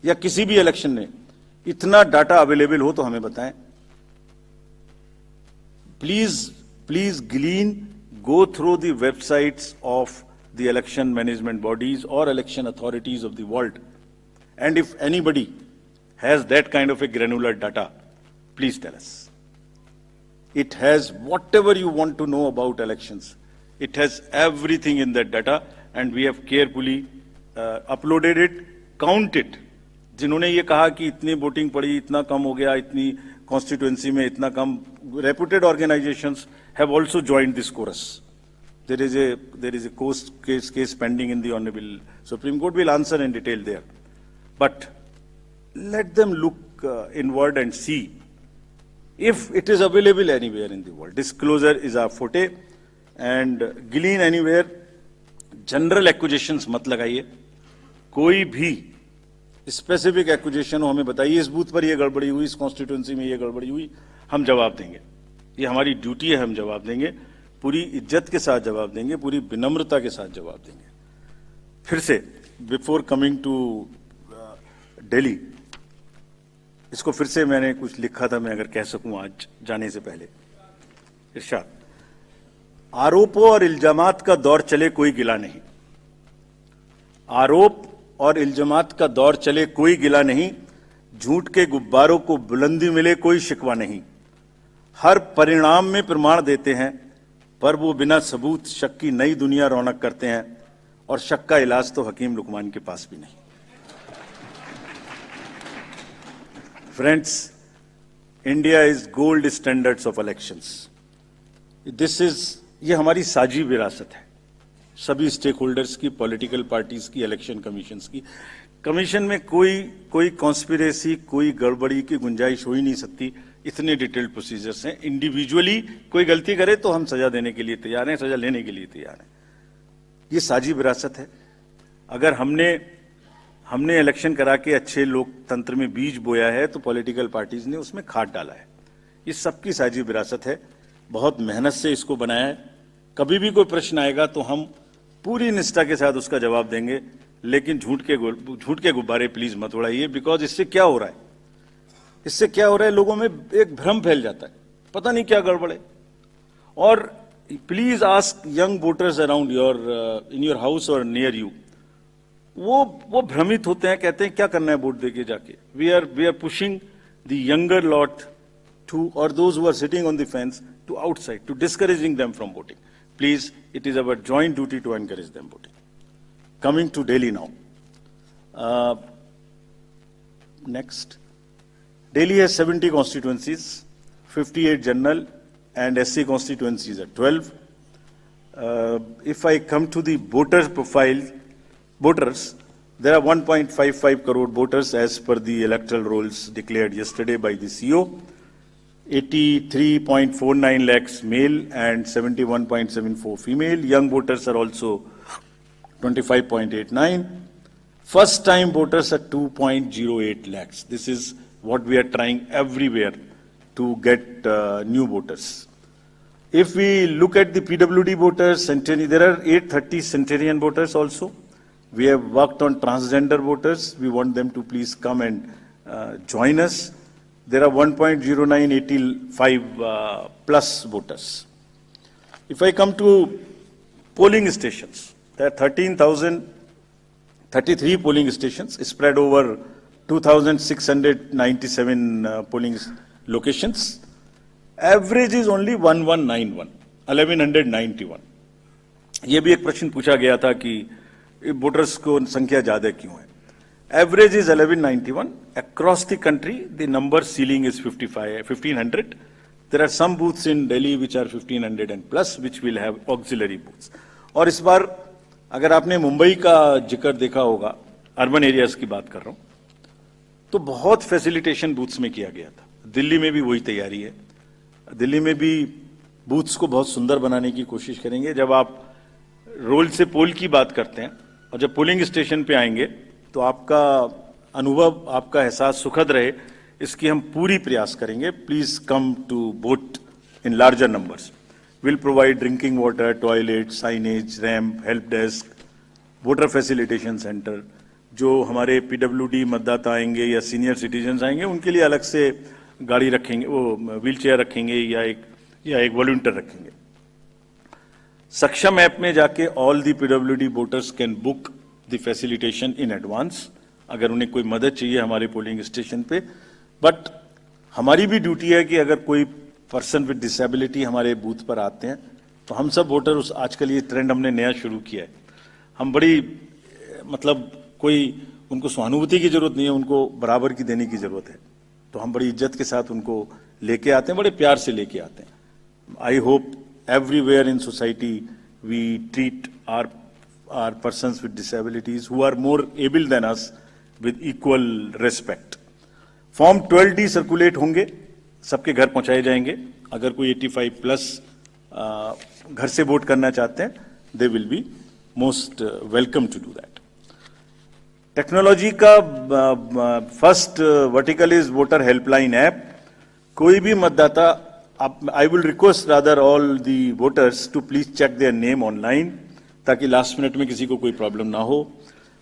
या किसी भी इलेक्शन ने इतना डाटा अवेलेबल हो तो हमें बताएं। Please glean, go through the websites of the election management bodies or election authorities of the world, and if anybody has that kind of a granular data, please tell us. It has whatever you want to know about elections. It has everything in that data, and we have carefully uploaded it, counted. जिन्होंने ये कहा कि इतनी voting पड़ी, इतना कम हो गया, इतनी कॉन्स्टिट्यूएंसी में इतना कम, reputed organizations have also joined this chorus. There is a case pending in the Honorable Supreme Court. We'll answer in detail there. But let them look inward and see if it is available anywhere in the world. Disclosure is our forte, and glean anywhere. General accusations मत लगाइए, कोई भी specific accusation हो हमें बताइए, इस booth पर ये गड़बड़ी हुई, इस कॉन्स्टिट्यूएंसी में ये गड़बड़ी हुई, हम जवाब देंगे। ये हमारी ड्यूटी है, हम जवाब देंगे, पूरी इज्जत के साथ जवाब देंगे, पूरी विनम्रता के साथ जवाब देंगे। फिर से बिफोर कमिंग टू दिल्ली, इसको फिर से मैंने कुछ लिखा था, मैं अगर कह सकूं आज जाने से पहले। इरशाद, आरोपों और इल्जामात का दौर चले कोई गिला नहीं। आरोप और इल्जामात का दौर चले कोई गिला नहीं, झूठ के गुब्बारों को बुलंदी मिले कोई शिकवा नहीं। हर परिणाम में प्रमाण देते हैं, पर वो बिना सबूत शक की नई दुनिया रौनक करते हैं, और शक का इलाज तो हकीम लुकमान के पास भी नहीं। Friends, India is gold standards of elections. ये हमारी साझी विरासत है, सभी स्टेक होल्डर्स की, पॉलिटिकल पार्टीज की, इलेक्शन कमीशंस की। कमीशन में कोई कॉन्स्पिरेसी, कोई गड़बड़ी की गुंजाइश हो ही नहीं सकती, इतने डिटेल्ड प्रोसीजर्स हैं। इंडिविजुअली कोई गलती करे तो हम सजा देने के लिए तैयार हैं, सजा लेने के लिए तैयार हैं। ये साझी विरासत है। अगर हमने इलेक्शन करा के अच्छे लोकतंत्र में बीज बोया है तो पॉलिटिकल पार्टीज ने उसमें खाद डाला है। ये सबकी साझी विरासत है, बहुत मेहनत से इसको बनाया है। कभी भी कोई प्रश्न आएगा तो हम पूरी निष्ठा के साथ उसका जवाब देंगे, लेकिन झूठ के गुब्बारे प्लीज मत उड़ाइए। बिकॉज इससे क्या हो रहा है, लोगों में एक भ्रम फैल जाता है, पता नहीं क्या गड़बड़ है। और please ask young voters around in your house और नियर यू, वो भ्रमित होते हैं, कहते हैं क्या करना है वोट देके जाके। We are pushing the younger lot to, और those who are sitting on the fence, to outside, to discouraging them from voting. Please, it is our joint duty to encourage them voting. Coming to Delhi now. Next. Delhi has 70 constituencies, 58 general, and SC constituencies are 12. If I come to the voters profile, there are 1.55 crore voters as per the electoral rolls declared yesterday by the CO. 83.49 lakhs male and 71.74 female. Young voters are also 25.89. First time voters are 2.08 lakhs. This is what we are trying everywhere to get new voters. If we look at the PWD voters, there are 830 centenarian voters also. We have worked on transgender voters. We want them to please come and join us. There are 1.0985 plus voters. If I come to polling stations, there are 13,033 polling stations spread over 2,697 polling locations. Average is only 1191. ये भी एक प्रश्न पूछा गया था कि voters को संख्या ज्यादा क्यों है। Average is 1191. Across the country, the number ceiling is 1500. There are some booths in Delhi which are 1500 and plus, which will have auxiliary booths. और इस बार अगर आपने मुंबई का जिक्र देखा होगा, अर्बन एरियाज की बात कर रहा हूं, तो बहुत फैसिलिटेशन बूथ्स में किया गया था। दिल्ली में भी वही तैयारी है। दिल्ली में भी बूथ्स को बहुत सुंदर बनाने की कोशिश करेंगे। जब आप रोल से पोल की बात करते हैं और जब पोलिंग स्टेशन पे आएंगे तो आपका अनुभव, आपका एहसास सुखद रहे, इसकी हम पूरी प्रयास करेंगे। Please come to vote in larger numbers. Will provide drinking water, toilet, signage, ramp, help desk, voter facilitation centre. जो हमारे पीडब्ल्यूडी मतदाता आएंगे या सीनियर सिटीजन्स आएंगे उनके लिए अलग से गाड़ी रखेंगे, वो व्हील चेयर रखेंगे या एक वॉलंटियर रखेंगे। सक्षम ऐप में जाके all the PWD voters can book the facilitation in advance अगर उन्हें कोई मदद चाहिए हमारे पोलिंग स्टेशन पे। बट हमारी भी ड्यूटी है कि अगर कोई पर्सन विद डिसेबिलिटी हमारे बूथ पर आते हैं तो हम सब वोटर उस, आजकल ये ट्रेंड हमने नया शुरू किया है, हम बड़ी मतलब कोई उनको सहानुभूति की जरूरत नहीं है, उनको बराबर की देने की जरूरत है। तो हम बड़ी इज्जत के साथ उनको लेके आते हैं, बड़े प्यार से लेके आते हैं। I hope everywhere in society we treat our persons with disabilities who are more able than us with equal respect. Form 12D circulate होंगे, सबके घर पहुंचाए जाएंगे। अगर कोई 85 प्लस घर से वोट करना चाहते हैं, they will be most welcome to do that. Technology का first vertical is voter helpline app. कोई भी मतदाता, I will request rather all the voters to please check their name online ताकि लास्ट मिनट में किसी को कोई प्रॉब्लम ना हो।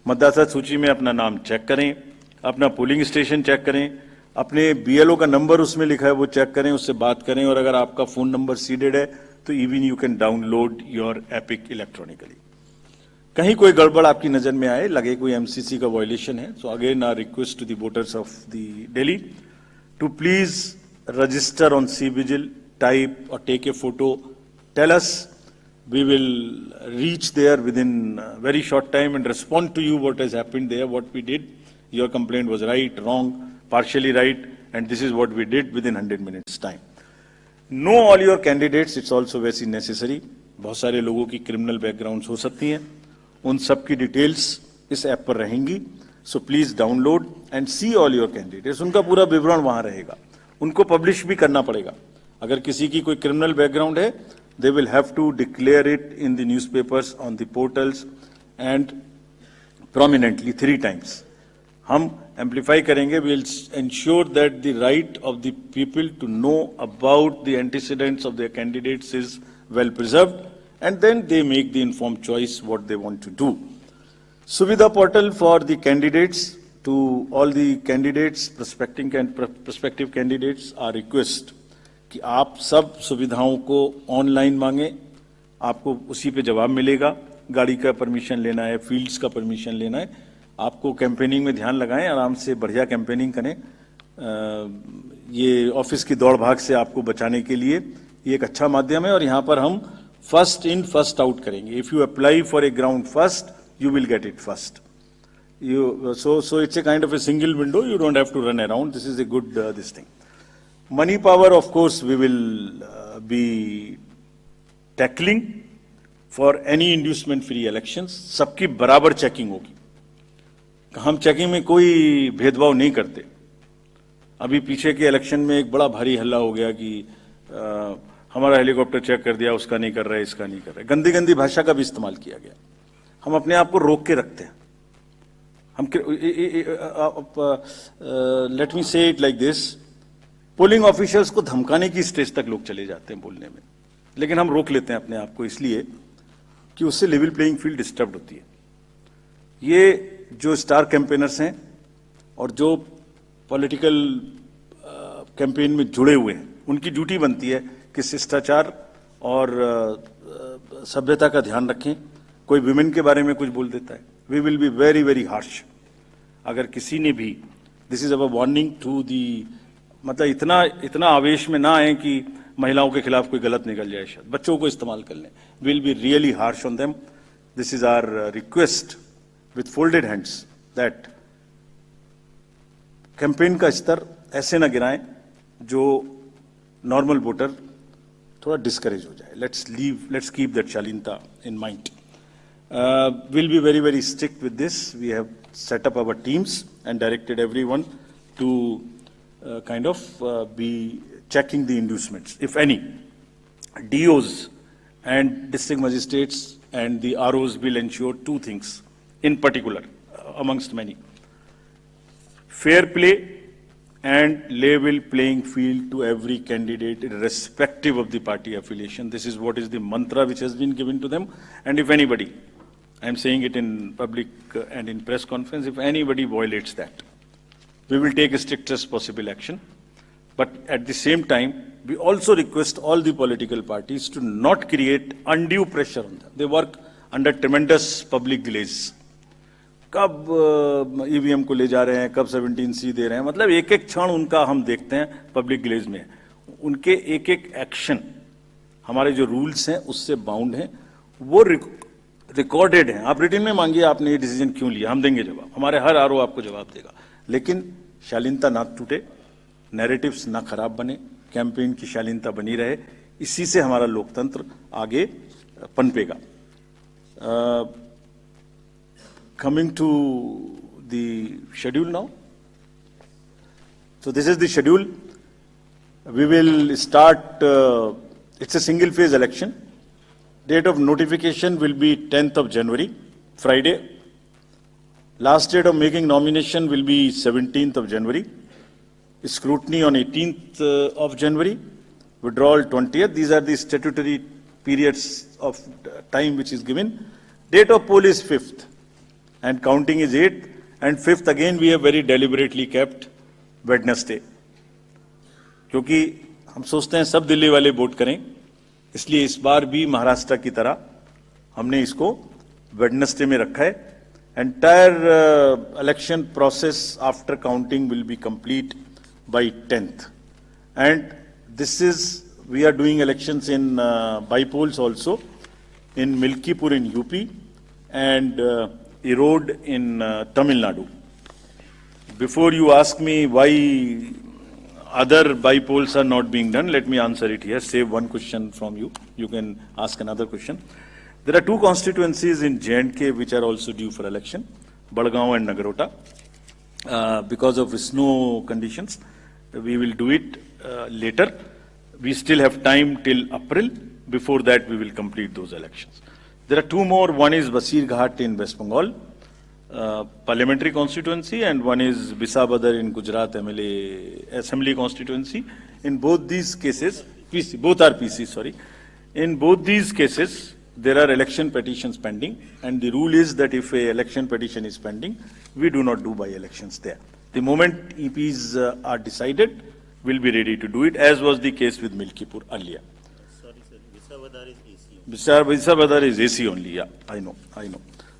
मतदाता सूची में अपना नाम चेक करें, अपना पोलिंग स्टेशन चेक करें, अपने बीएलओ का नंबर उसमें लिखा है वो चेक करें, उससे बात करें। और अगर आपका फोन नंबर सीडेड है तो even you can download your epic electronically. कहीं कोई गड़बड़ आपकी नजर में आए, लगे कोई एमसीसी का वायलेशन है, so again our request to the voters of the Delhi to please register on CVGIL, type और take a photo, tell us, we will reach there within a very short time and respond to you what has happened there, what we did. Your complaint was right, wrong, partially right, and this is what we did within 100 minutes time. Know all your candidates, it's also very necessary. बहुत सारे लोगों की criminal backgrounds हो सकती हैं, उन सब की डिटेल्स इस ऐप पर रहेंगी। So please download and see all your candidates. उनका पूरा विवरण वहां रहेगा, उनको पब्लिश भी करना पड़ेगा। अगर किसी की कोई क्रिमिनल बैकग्राउंड है, they will have to declare it in the newspapers, on the portals and prominently 3 times. हम amplify करेंगे, we will ensure that the right of the people to know about the antecedents of their candidates is well preserved and then they make the informed choice what they want to do. Suvidha portal for the candidates, to all the candidates, prospective candidates, our request कि आप सब सुविधाओं को online मांगे, आपको उसी पे जवाब मिलेगा। गाड़ी का परमिशन लेना है, फील्ड्स का परमिशन लेना है, आपको कैंपेनिंग में ध्यान लगाएं, आराम से बढ़िया कैंपेनिंग करें। ये ऑफिस की दौड़ भाग से आपको बचाने के लिए ये एक अच्छा माध्यम है। और यहाँ पर हम फर्स्ट इन फर्स्ट आउट करेंगे। If you apply for a ground first, you will get it first. So it's a kind of a single window, you don't have to run around. This is a good this thing. Money power, of course, we will be tackling for any inducement free elections. सबकी बराबर checking होगी, हम checking में कोई भेदभाव नहीं करते। अभी पीछे के इलेक्शन में एक बड़ा भारी हल्ला हो गया कि हमारा हेलीकॉप्टर चेक कर दिया, उसका नहीं कर रहा है, इसका नहीं कर रहा है। गंदी गंदी भाषा का भी इस्तेमाल किया गया। हम अपने आप को रोक के रखते हैं। हम लेट मी से it like this, polling officials को धमकाने की स्टेज तक लोग चले जाते हैं बोलने में, लेकिन हम रोक लेते हैं अपने आप को इसलिए कि उससे लेवल प्लेइंग फील्ड डिस्टर्ब होती है। ये जो स्टार कैंपेनर्स हैं और जो पॉलिटिकल कैंपेन में जुड़े हुए हैं, उनकी ड्यूटी बनती है कि शिष्टाचार और सभ्यता का ध्यान रखें। कोई विमेन के बारे में कुछ बोल देता है, we will be very very harsh. अगर किसी ने भी, this is our warning to the, मतलब इतना आवेश में ना आए कि महिलाओं के खिलाफ कोई गलत निकल जाए, शायद बच्चों को इस्तेमाल कर लें। Will be really harsh on them. This is our request with folded hands that campaign का स्तर ऐसे ना गिराएं जो नॉर्मल वोटर थोड़ा डिस्करेज हो जाए। लेट्स कीप दैट शालीनता in mind. We'll be very, very strict with this. We have set up our teams and directed everyone to be checking the inducements, if any. DOs and district magistrates and the ROs will ensure two things in particular, amongst many. Fair play and level playing field to every candidate, irrespective of the party affiliation. This is what is the mantra which has been given to them. And if anybody, I'm saying it in public and in press conference, if anybody violates that, we will take the strictest possible action. But at the same time, we also request all the political parties to not create undue pressure on them. They work under tremendous public delays. कब EVM को ले जा रहे हैं, कब 17C दे रहे हैं, मतलब एक एक क्षण उनका हम देखते हैं पब्लिक ग्लेज में. उनके एक एक एक्शन हमारे जो रूल्स हैं उससे बाउंड हैं, वो रिकॉर्डेड हैं. आप रिटन में मांगिए आपने ये डिसीजन क्यों लिया, हम देंगे जवाब. हमारे हर आरओ आपको जवाब देगा. लेकिन शालीनता ना टूटे, नैरेटिव्स ना खराब बने, कैंपेन की शालीनता बनी रहे. इसी से हमारा लोकतंत्र आगे पनपेगा. Coming to the schedule now. So this is the schedule. We will start, it's a single phase election. Date of notification will be 10th of January, Friday. Last date of making nomination will be 17th of January. Scrutiny on 18th of January. Withdrawal 20th. These are the statutory periods of time which is given. Date of poll is 5th. And counting is 8th, and 5th again we have very deliberately kept Wednesday. क्योंकि हम सोचते हैं सब दिल्ली वाले vote करें, इसलिए इस बार भी महाराष्ट्र की तरह हमने इसको वेडनेसडे में रखा है. Entire election process after counting will be complete by 10th. And this is, we are doing elections in by-polls also, in Milkipur in UP, and Erode in Tamil Nadu. Before you ask me why other by-polls are not being done, let me answer it here. Save one question from you. You can ask another question. There are two constituencies in J&K which are also due for election, Badgaon and Nagarota. Because of snow conditions, we will do it later. We still have time till April. Before that, we will complete those elections. There are two more. One is Basirghat in West Bengal, parliamentary constituency, and one is Bisabadar in Gujarat MLA assembly constituency. In both these cases, both are PC, sorry. In both these cases, there are election petitions pending, and the rule is that if a election petition is pending, we do not do by-elections there. The moment EPs are decided, we'll be ready to do it, as was the case with Milkipur earlier. Sorry, sir. Visavadar is AC. Visavadar is AC only, yeah, I know.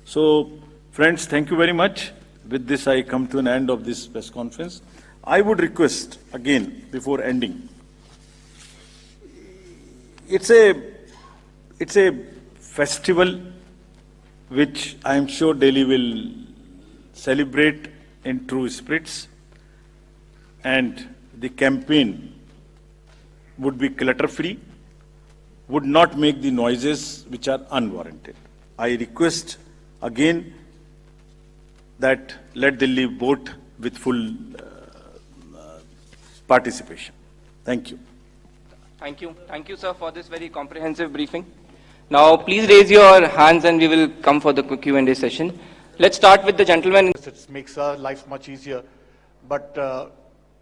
So, friends, thank you very much. With this, I come to an end of this press conference. I would request, again, before ending, it's a festival which I am sure Delhi will celebrate in true spirits, and the campaign would be clutter-free, would not make the noises which are unwarranted. I request again that let Delhi vote with full participation. Thank you. Thank you. Thank you, sir, for this very comprehensive briefing. Now, please raise your hands and we will come for the Q&A session. Let's start with the gentleman. It makes our life much easier. But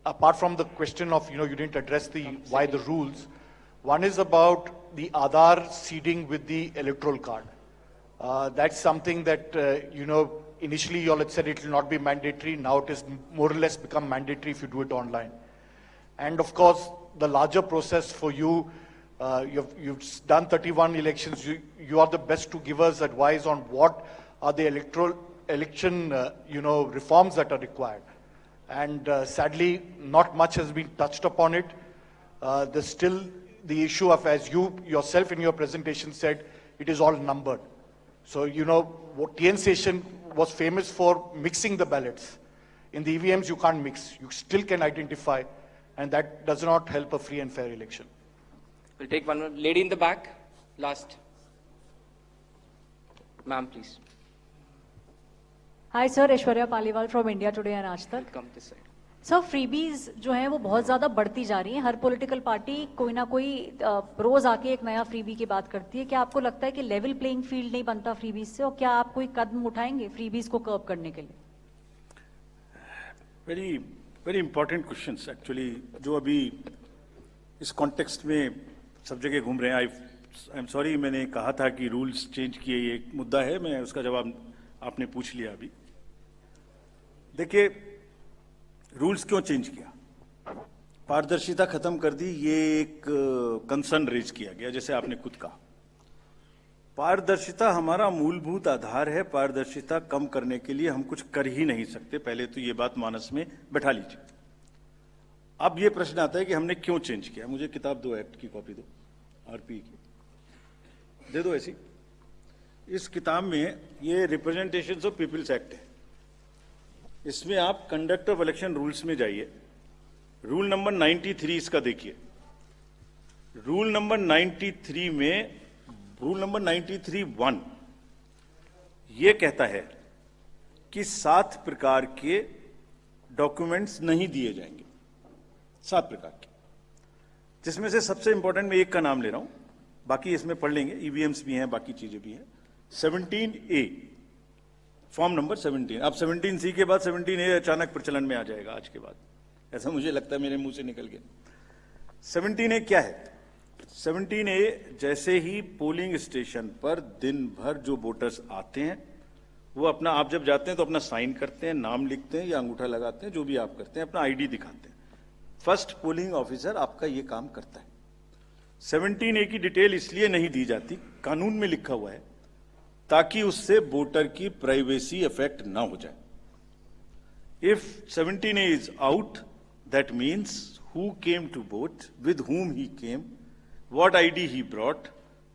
apart from the question of, you didn't address why the rules. One is about the Aadhaar seeding with the electoral card. That's something that, initially you all had said it will not be mandatory. Now it is more or less become mandatory if you do it online. And of course, the larger process for you, you've done 31 elections. You are the best to give us advice on what are the election reforms that are required. And sadly, not much has been touched upon it. There's still the issue of, as you yourself in your presentation said, it is all numbered. So, what TN Station was famous for mixing the ballots. In the EVMs, you can't mix. You still can identify, and that does not help a free and fair election. We'll take one more. Lady in the back, last. Ma'am, please. Hi, sir. Aishwarya Paliwal from India Today and Aaj Tak. Come this side. Sir freebies जो है वो बहुत ज्यादा बढ़ती जा रही है, हर political party कोई ना कोई रोज आके एक नया फ्रीबी की बात करती है। क्या आपको लगता है कि लेवल प्लेइंग फील्ड नहीं बनता फ्रीबीज से, और क्या आप कोई कदम उठाएंगे फ्रीबीज को कर्ब करने के लिए? Very very important questions actually, जो अभी इस कॉन्टेक्स्ट में सब जगह घूम रहे हैं। आई एम सॉरी, मैंने कहा था कि रूल्स चेंज किए, ये एक मुद्दा है, मैं उसका जवाब आपने पूछ लिया अभी। देखिए, रूल्स क्यों चेंज किया? पारदर्शिता खत्म कर दी, ये एक कंसर्न रेज किया गया, जैसे आपने खुद कहा। पारदर्शिता हमारा मूलभूत आधार है, पारदर्शिता कम करने के लिए हम कुछ कर ही नहीं सकते, पहले तो ये बात मानस में बैठा लीजिए। अब ये प्रश्न आता है कि हमने क्यों चेंज किया। मुझे किताब दो, एक्ट की कॉपी दो, आरपी की दे दो ऐसी। इस किताब में ये रिप्रेजेंटेशंस ऑफ पीपल्स एक्ट है, इसमें आप कंडक्ट ऑफ इलेक्शन रूल्स में जाइए, रूल नंबर 93 इसका देखिए। रूल नंबर 93 में, रूल नंबर 93(1) ये कहता है कि 7 प्रकार के डॉक्यूमेंट्स नहीं दिए जाएंगे, 7 प्रकार के, जिसमें से सबसे इंपॉर्टेंट मैं एक का नाम ले रहा हूं, बाकी इसमें पढ़ लेंगे, ईवीएम्स भी हैं, बाकी चीजें भी हैं। 17A, form number 17। अब 17C के बाद 17A अचानक प्रचलन में आ जाएगा आज के बाद, ऐसा मुझे लगता है, मेरे मुंह से निकल गया। 17A क्या है? 17A, जैसे ही पोलिंग स्टेशन पर दिन भर जो वोटर्स आते हैं, वो अपना, आप जब जाते हैं तो अपना साइन करते हैं, नाम लिखते हैं या अंगूठा लगाते हैं, जो भी आप करते हैं, अपना आईडी दिखाते हैं। फर्स्ट पोलिंग ऑफिसर आपका ये काम करता है। 17A की डिटेल इसलिए नहीं दी जाती, कानून में लिखा हुआ है, ताकि उससे वोटर की प्राइवेसी अफेक्ट ना हो जाए। If 17A is out, that means who came to vote, with whom he came, what ID he brought,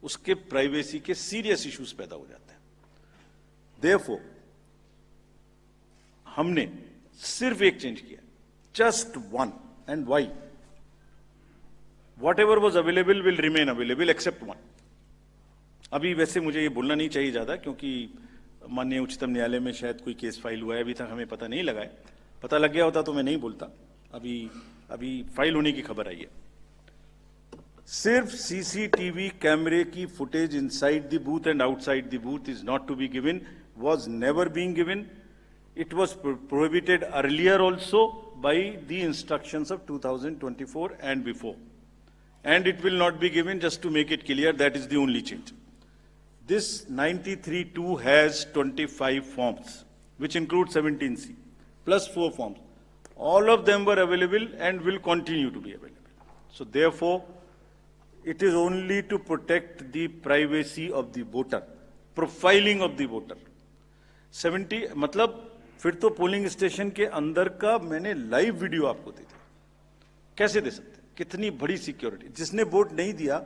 उसके प्राइवेसी के सीरियस इश्यूज पैदा हो जाते हैं। देयरफॉर हमने सिर्फ एक चेंज किया, just one, and why? Whatever was available will remain available except one. अभी वैसे मुझे ये बोलना नहीं चाहिए ज्यादा, क्योंकि माननीय उच्चतम न्यायालय में शायद कोई केस फाइल हुआ है, अभी तक हमें पता नहीं लगा है। पता लग गया होता तो मैं नहीं बोलता, अभी फाइल होने की खबर आई है। सिर्फ सीसीटीवी कैमरे की footage inside the booth and outside the booth is not to be given, was never being given. It was prohibited earlier also by the instructions of 2024 and before. And it will not be given, just to make it clear, that is the only change. This 93(2) has 25 forms, which include 17C, plus 4 forms. All of them were available and will continue to be available. So therefore, it is only to protect the privacy of the voter, profiling of the voter. 70 मतलब फिर तो polling station के अंदर का मैंने live video आपको दे दिया, कैसे दे सकते? कितनी बड़ी सिक्योरिटी। जिसने वोट नहीं दिया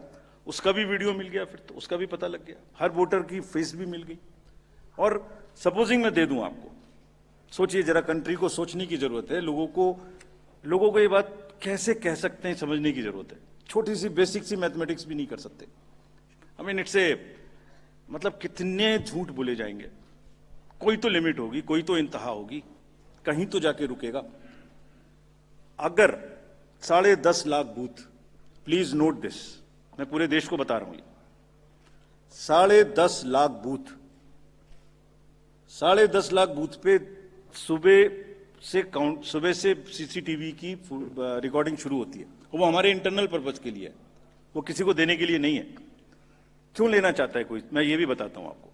उसका भी वीडियो मिल गया, फिर तो उसका भी पता लग गया, हर वोटर की फेस भी मिल गई। और सपोजिंग मैं दे दूं आपको, सोचिए जरा, कंट्री को सोचने की जरूरत है, लोगों को ये बात कैसे कह सकते हैं समझने की जरूरत है। छोटी सी बेसिक सी मैथमेटिक्स भी नहीं कर सकते। आई मीन इट्स ए, मतलब कितने झूठ बोले जाएंगे। कोई तो लिमिट होगी, कोई तो इंतहा होगी, कहीं तो जाके रुकेगा। अगर 10.5 lakh booth, please note this, मैं पूरे देश को बता रहा हूं, 10.5 लाख बूथ, 10.5 लाख बूथ पे सुबह से सीसीटीवी की रिकॉर्डिंग शुरू होती है। वो हमारे इंटरनल पर्पज के लिए है, वो किसी को देने के लिए नहीं है। क्यों लेना चाहता है कोई, मैं ये भी बताता हूं आपको।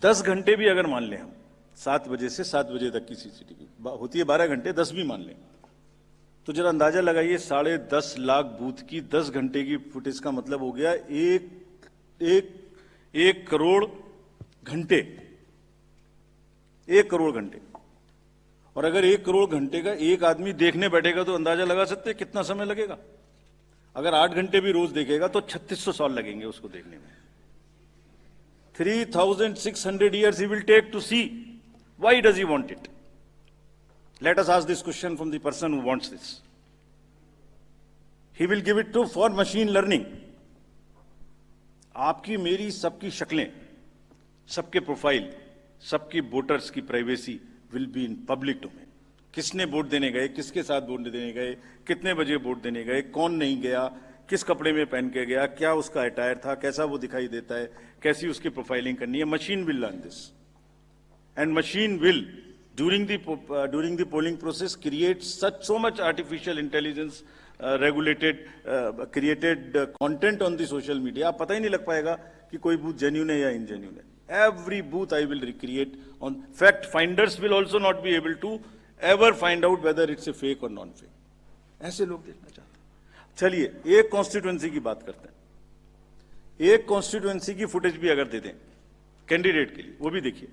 10 घंटे भी अगर मान लें हम, 7 बजे से 7 बजे तक की सीसीटीवी होती है, 12 घंटे, 10 भी मान लें, तो जरा अंदाजा लगाइए, 10.5 लाख बूथ की 10 घंटे की फुटेज का मतलब हो गया 1 करोड़ घंटे। 1 करोड़ घंटे। और अगर 1 करोड़ घंटे का एक आदमी देखने बैठेगा तो अंदाजा लगा सकते हैं कितना समय लगेगा। अगर 8 घंटे भी रोज देखेगा तो 3600 साल लगेंगे उसको देखने में। 3600 years he will take to see. Why does he want it? Let us ask this question from the person who wants this. He will give it to for machine learning. आपकी मेरी सबकी शक्लें, सबके प्रोफाइल, सबकी voters की privacy will be in public domain. किसने vote देने गए, किसके साथ वोट देने गए, कितने बजे वोट देने गए, कौन नहीं गया, किस कपड़े में पहन के गया, क्या उसका अटायर था, कैसा वो दिखाई देता है, कैसी उसकी प्रोफाइलिंग करनी है. Machine will learn this and machine will during the polling process create so much artificial intelligence created content on the social media. आप पता ही नहीं लग पाएगा कि कोई बूथ genuine है या ingenuine है. Every booth I will recreate on fact finders will also not be able to ever find out whether it's a fake or non fake. ऐसे लोग देखना चाहते हैं. चलिए एक कॉन्स्टिट्यूएंसी की बात करते हैं. एक कॉन्स्टिट्यूएंसी की फुटेज भी अगर दे दें कैंडिडेट के लिए, वो भी देखिए.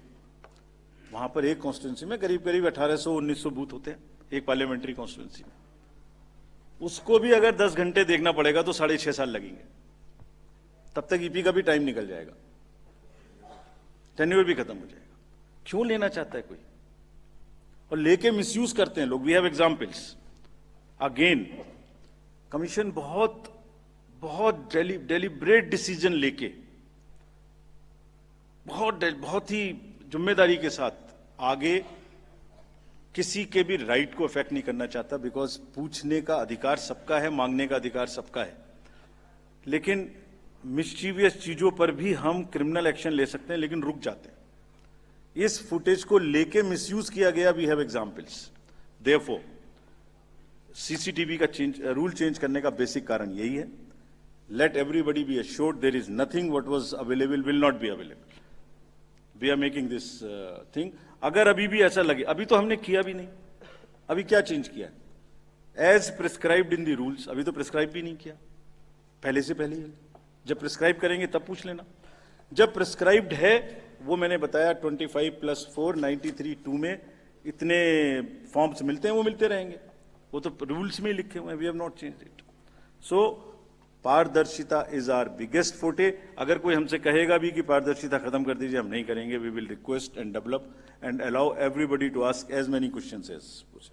वहां पर एक कॉन्स्टिट्यूएंसी में करीब करीब 1800-1900 बूथ होते हैं एक पार्लियामेंट्री कॉन्स्टिट्यूएंसी में. उसको भी अगर 10 घंटे देखना पड़ेगा तो 6.5 साल लगेंगे. तब तक ईपी का भी टाइम निकल जाएगा, टेन्योर भी खत्म हो जाएगा. क्यों लेना चाहता है कोई? और लेके मिसयूज करते हैं लोग. We have examples. Again commission बहुत डेलिब्रेट डिसीजन लेके बहुत ही जिम्मेदारी के साथ आगे किसी के भी राइट को अफेक्ट नहीं करना चाहता. बिकॉज पूछने का अधिकार सबका है, मांगने का अधिकार सबका है. लेकिन मिस्चीवियस चीजों पर भी हम क्रिमिनल एक्शन ले सकते हैं, लेकिन रुक जाते हैं. इस फुटेज को लेके मिसयूज किया गया. We have examples. Therefore CCTV का रूल चेंज करने का बेसिक कारण यही है. Let everybody be assured there is nothing what was available will not be available. We are making this thing. अगर अभी भी ऐसा लगे, अभी तो हमने किया भी नहीं, अभी क्या चेंज किया? As prescribed in the rules. अभी तो प्रिस्क्राइब भी नहीं किया, पहले से पहले ही. जब प्रिस्क्राइब करेंगे तब पूछ लेना. जब प्रिस्क्राइब्ड है, वो मैंने बताया 25+4 93(2) में इतने फॉर्म्स मिलते हैं, वो मिलते रहेंगे. वो तो रूल्स में ही लिखे हुए हैं. We have not changed it. So पारदर्शिता इज आवर बिगेस्ट फोटे. अगर कोई हमसे कहेगा भी कि पारदर्शिता खत्म कर दीजिए, हम नहीं करेंगे. We will request and develop and allow everybody to ask as many questions as पूछे.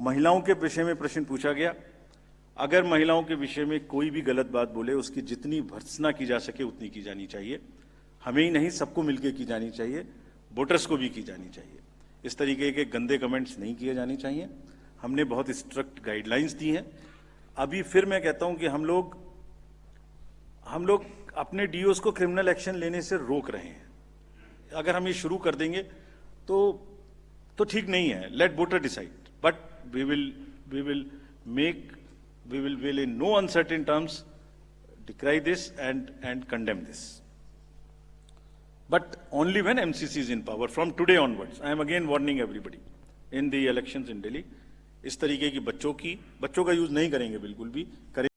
महिलाओं के विषय में प्रश्न पूछा गया. अगर महिलाओं के विषय में कोई भी गलत बात बोले, उसकी जितनी भर्त्सना की जा सके उतनी की जानी चाहिए. हमें ही नहीं, सबको मिलकर की जानी चाहिए. वोटर्स को भी की जानी चाहिए. इस तरीके के गंदे कमेंट्स नहीं किए जाने चाहिए. हमने बहुत स्ट्रिक्ट गाइडलाइंस दी हैं. अभी फिर मैं कहता हूं कि हम लोग अपने डीओस को क्रिमिनल एक्शन लेने से रोक रहे हैं. अगर हम ये शुरू कर देंगे तो ठीक नहीं है. Let voter decide. But we will in no uncertain terms decry this and condemn this. But only when MCC is in power. From today onwards, I am again warning everybody in the elections in Delhi. इस तरीके की बच्चों का use नहीं करेंगे, बिल्कुल भी करेंगे.